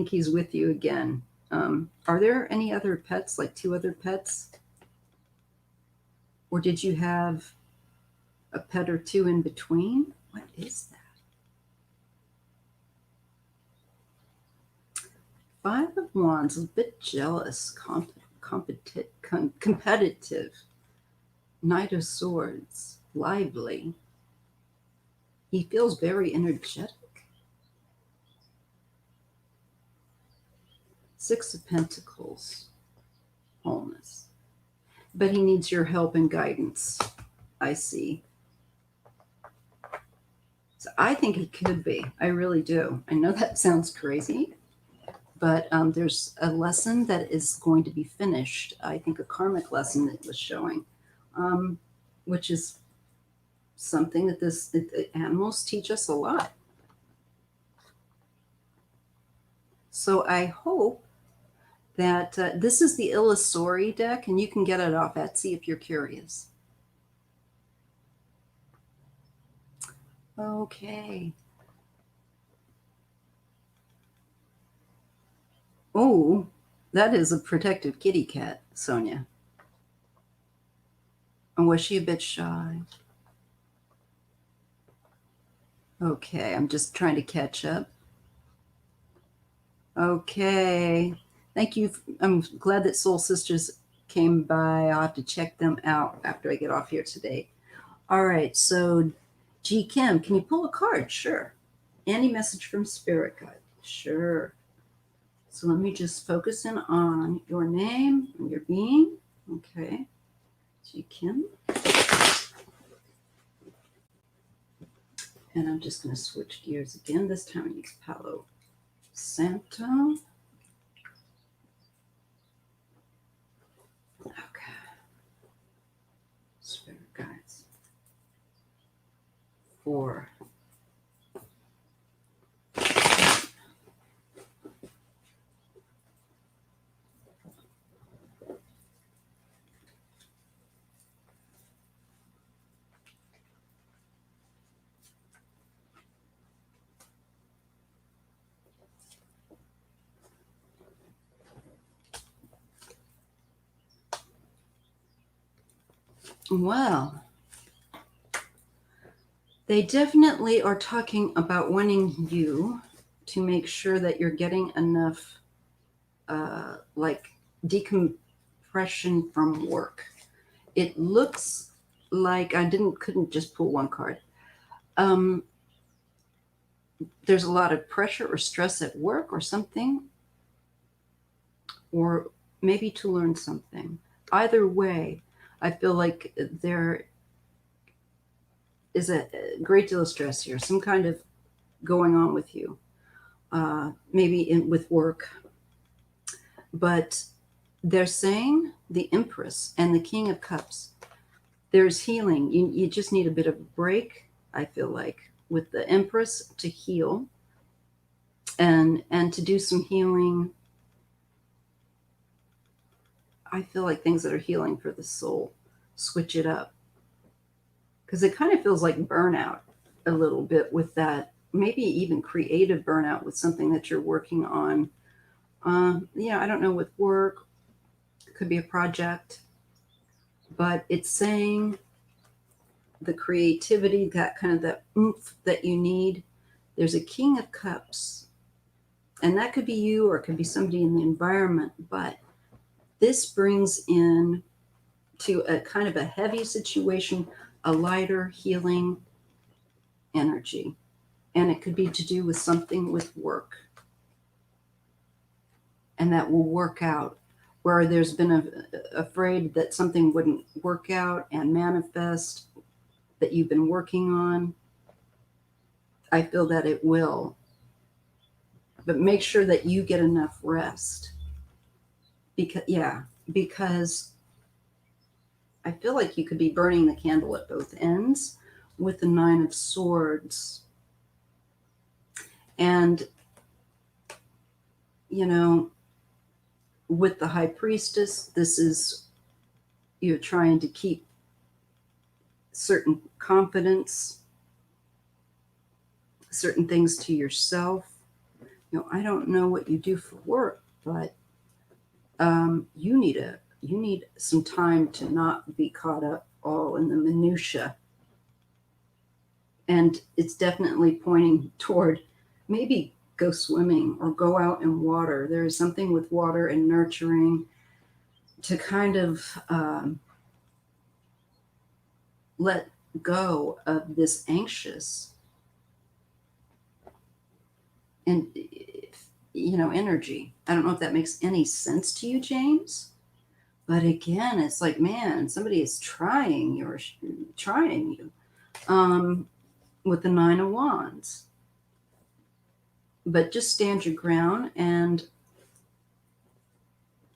he's with you again. Are there any other pets, like 2 other pets? Or did you have a pet or 2 in between? What is that? 5 of Wands, a bit jealous, competitive. Knight of Swords, lively. He feels very energetic. 6 of Pentacles, wholeness. But he needs your help and guidance, I see. So I think it could be. I really do. I know that sounds crazy, but there's a lesson that is going to be finished. I think a karmic lesson that was showing, which is something that the animals teach us a lot. So I hope that this is the Illusory deck, and you can get it off Etsy if you're curious. Okay. Oh, that is a protective kitty cat, Sonia. And was she a bit shy? Okay, I'm just trying to catch up. Okay. Thank you. I'm glad that Soul Sisters came by. I'll have to check them out after I get off here today. All right, so G. Kim, can you pull a card? Sure. Any message from Spirit Guide? Sure. So let me just focus in on your name and your being. Okay. G. Kim. And I'm just going to switch gears again. This time I use Palo Santo. Okay. 4. Well, they definitely are talking about wanting you to make sure that you're getting enough like decompression from work. It looks like I couldn't just pull one card. There's a lot of pressure or stress at work or something, or maybe to learn something. Either way, I feel like there is a great deal of stress here, some kind of going on with you, maybe with work. But they're saying the Empress and the King of Cups. There's healing. You just need a bit of a break, I feel like, with the Empress to heal and to do some healing. I feel like things that are healing for the soul. Switch it up. Because it kind of feels like burnout a little bit with that, maybe even creative burnout with something that you're working on. I don't know, with work, it could be a project, but it's saying the creativity, that kind of that oomph that you need. There's a King of Cups, and that could be you or it could be somebody in the environment, but this brings in to a kind of a heavy situation, a lighter healing energy. And it could be to do with something with work. And that will work out, where there's been afraid that something wouldn't work out and manifest that you've been working on. I feel that it will. But make sure that you get enough rest. Because I feel like you could be burning the candle at both ends with the 9 of Swords. And, with the High Priestess, this is you're trying to keep certain confidence, certain things to yourself. I don't know what you do for work, but you need some time to not be caught up all in the minutia. And it's definitely pointing toward maybe go swimming or go out in water. There is something with water and nurturing to kind of let go of this anxious and energy. I don't know if that makes any sense to you, James. But again, it's like, man, somebody is trying you with the 9 of Wands. But just stand your ground. And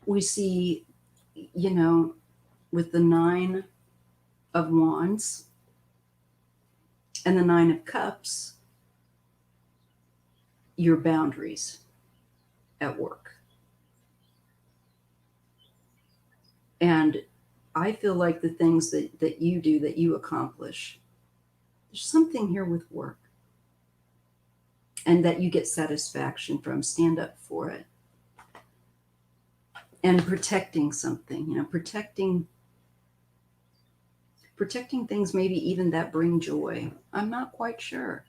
we see, with the 9 of Wands and the 9 of Cups, your boundaries at work. And I feel like the things that you do, that you accomplish, there's something here with work. And that you get satisfaction from. Stand up for it. And protecting something, protecting things maybe even that bring joy. I'm not quite sure.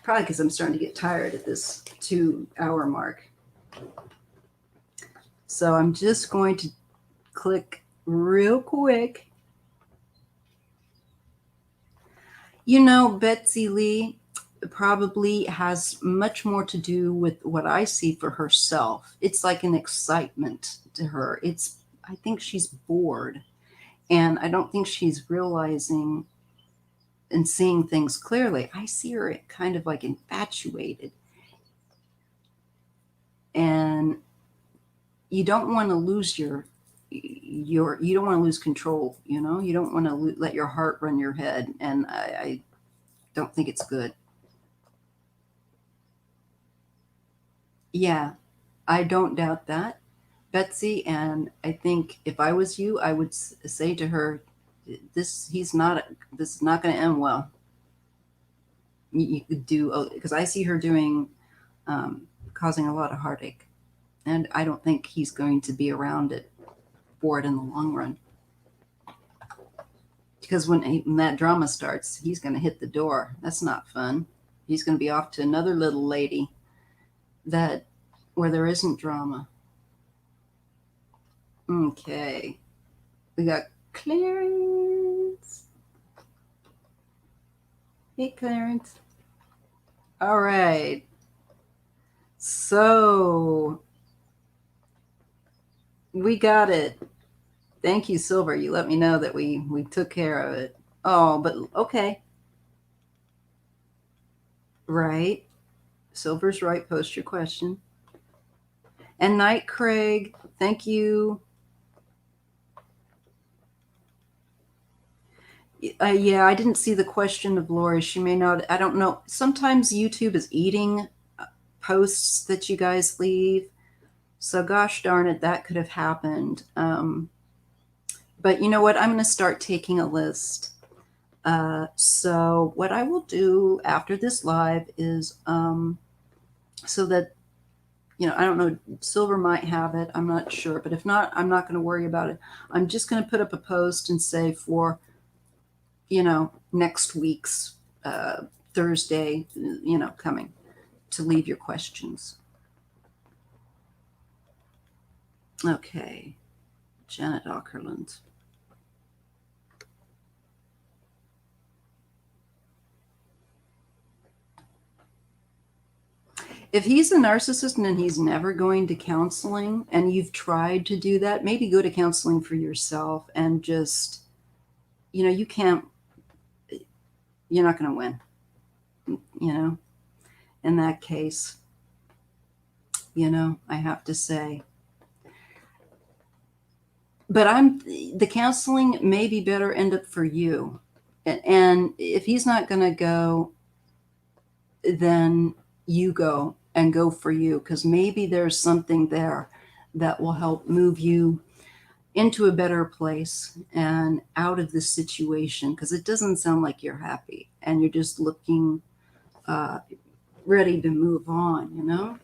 Probably because I'm starting to get tired at this 2-hour mark. So I'm just going to click real quick. Betsy Lee probably has much more to do with what I see for herself. It's like an excitement to her. I think she's bored. And I don't think she's realizing and seeing things clearly. I see her kind of like infatuated. And you don't want to lose your you don't want to lose control. You know, you don't want to let your heart run your head, and I don't think it's good. Yeah, I don't doubt that, Betsy. And I think if I was you, I would say to her, this is not going to end well. You could do, because I see her doing, causing a lot of heartache. And I don't think he's going to be around it for it in the long run. Because when that drama starts, he's going to hit the door. That's not fun. He's going to be off to another little lady that where there isn't drama. Okay. We got Clarence. Hey, Clarence. All right. So we got it. Thank you, Silver. You let me know that we took care of it. Oh, but okay. Right. Silver's right. Post your question. And Night Craig, thank you. Yeah, I didn't see the question of Lori. She may not, I don't know. Sometimes YouTube is eating posts that you guys leave. So gosh darn it, that could have happened. But you know what? I'm going to start taking a list. So what I will do after this live is so that, I don't know, Silver might have it. I'm not sure. But if not, I'm not going to worry about it. I'm just going to put up a post and say for, next week's Thursday, coming to leave your questions. Okay. Janet Ackerland. If he's a narcissist and he's never going to counseling and you've tried to do that, maybe go to counseling for yourself and just, you're not going to win, in that case, I have to say. But the counseling may be better end up for you. And if he's not going to go, then you go and go for you, because maybe there's something there that will help move you into a better place and out of this situation, because it doesn't sound like you're happy and you're just looking ready to move on,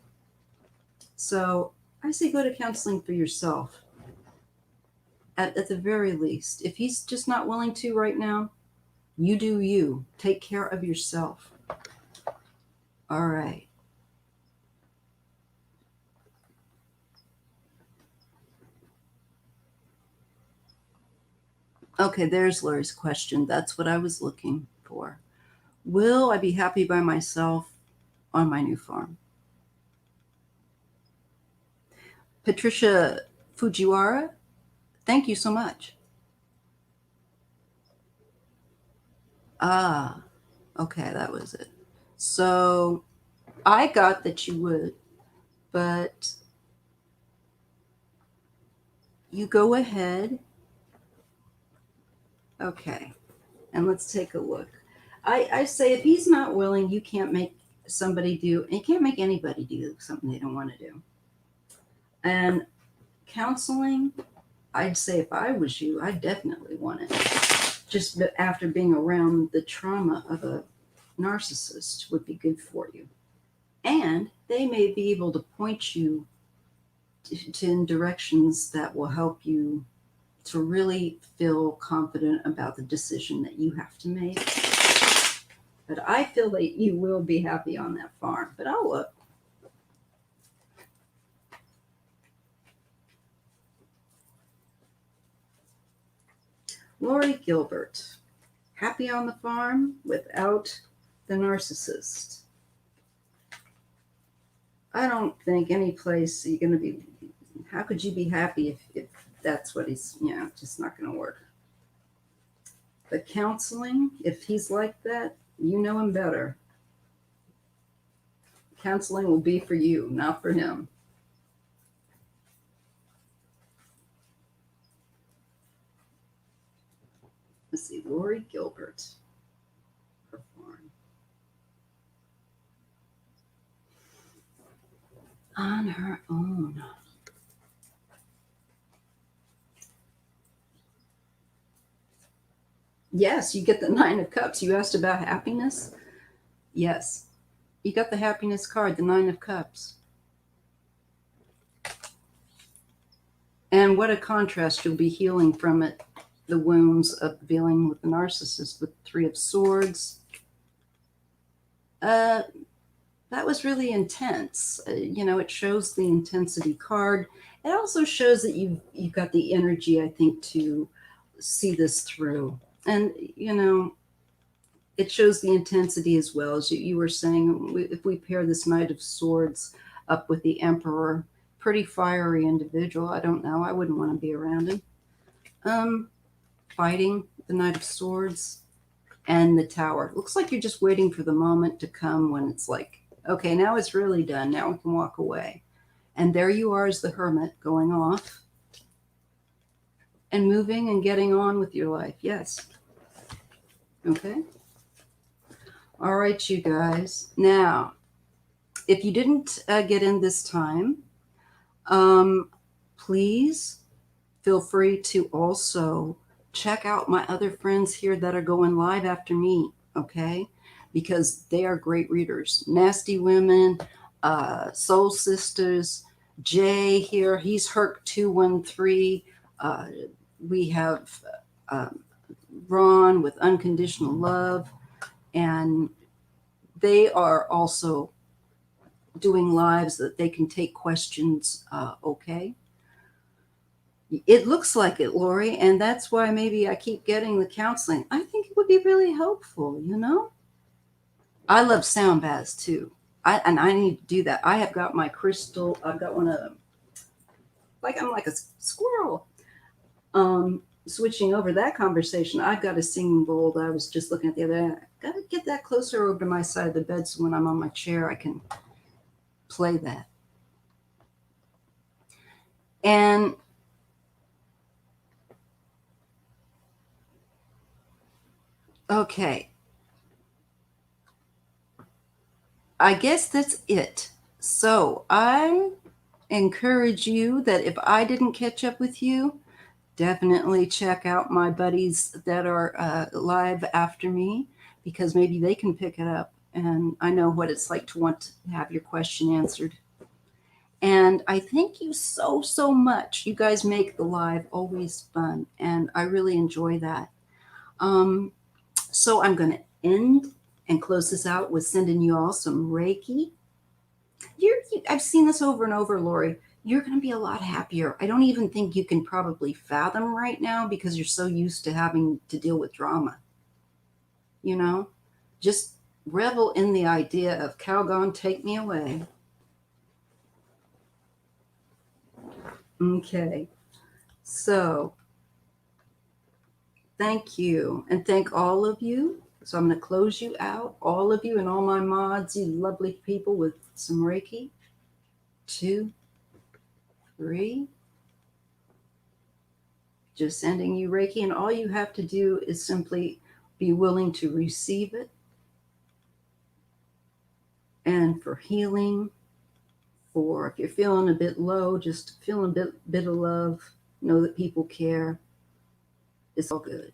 So I say go to counseling for yourself at the very least. If he's just not willing to right now, you do you. Take care of yourself. All right. Okay, there's Larry's question. That's what I was looking for. Will I be happy by myself on my new farm? Patricia Fujiwara, thank you so much. Ah, okay, that was it. So I got that you would, but you go ahead. Okay, and let's take a look. I say if he's not willing, you can't make you can't make anybody do something they don't want to do. And counseling, I'd say if I was you, I definitely want it. Just after being around the trauma of a narcissist would be good for you. And they may be able to point you in directions that will help you to really feel confident about the decision that you have to make. But I feel like you will be happy on that farm. But I'll look. Lori Gilbert, happy on the farm without the narcissist. I don't think any place you're going to be, how could you be happy if that's what he's, just not going to work. But counseling, if he's like that, you know him better. Counseling will be for you, not for him. Let's see, Lori Gilbert. Perform. On her own. Yes, you get the Nine of Cups. You asked about happiness? Yes. You got the happiness card, the Nine of Cups. And what a contrast. You'll be healing from it, the wounds of dealing with the narcissist with Three of Swords. That was really intense. It shows the intensity card. It also shows that you've got the energy, I think, to see this through. And, it shows the intensity as well. As you were saying, if we pair this Knight of Swords up with the Emperor, pretty fiery individual. I don't know. I wouldn't want to be around him. Fighting the Knight of Swords and the Tower. Looks like you're just waiting for the moment to come when it's like, okay, now it's really done. Now we can walk away. And there you are as the Hermit going off and moving and getting on with your life. Yes. Okay. All right, you guys. Now, if you didn't get in this time, please feel free to also check out my other friends here that are going live after me, okay? Because they are great readers. Nasty Women, Soul Sisters, Jay here, he's Herc213. We have Ron with Unconditional Love. And they are also doing lives that they can take questions, okay? It looks like it, Lori, and that's why maybe I keep getting the counseling. I think it would be really helpful, I love sound baths too. I need to do that. I have got my crystal, I've got one of them. I'm like a squirrel. Switching over that conversation, I've got a singing bowl that I was just looking at the other day. Got to get that closer over to my side of the bed so when I'm on my chair, I can play that. And okay, I guess that's it. So I encourage you that if I didn't catch up with you, definitely check out my buddies that are live after me, because maybe they can pick it up. And I know what it's like to want to have your question answered. And I thank you so, so much. You guys make the live always fun, and I really enjoy that. So I'm going to end and close this out with sending you all some Reiki. I've seen this over and over, Lori. You're going to be a lot happier. I don't even think you can probably fathom right now because you're so used to having to deal with drama. Just revel in the idea of Calgon, take me away. Okay. So thank you. And thank all of you. So I'm going to close you out, all of you and all my mods, you lovely people, with some Reiki. 2, 3. Just sending you Reiki. And all you have to do is simply be willing to receive it. And for healing, for if you're feeling a bit low, just feeling a bit of love, know that people care. It's all good.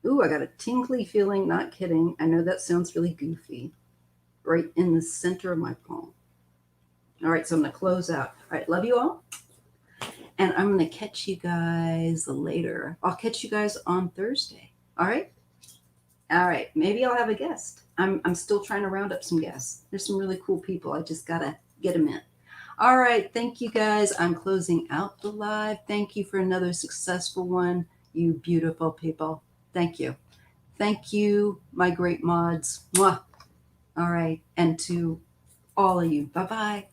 Ooh, I got a tingly feeling, not kidding. I know that sounds really goofy. Right in the center of my palm. All right, so I'm going to close out. All right, love you all. And I'm going to catch you guys later. I'll catch you guys on Thursday. All right? All right, maybe I'll have a guest. I'm still trying to round up some guests. There's some really cool people. I just got to get them in. All right, thank you guys. I'm closing out the live. Thank you for another successful one, you beautiful people. Thank you. Thank you, my great mods. Mwah. All right, and to all of you. Bye-bye.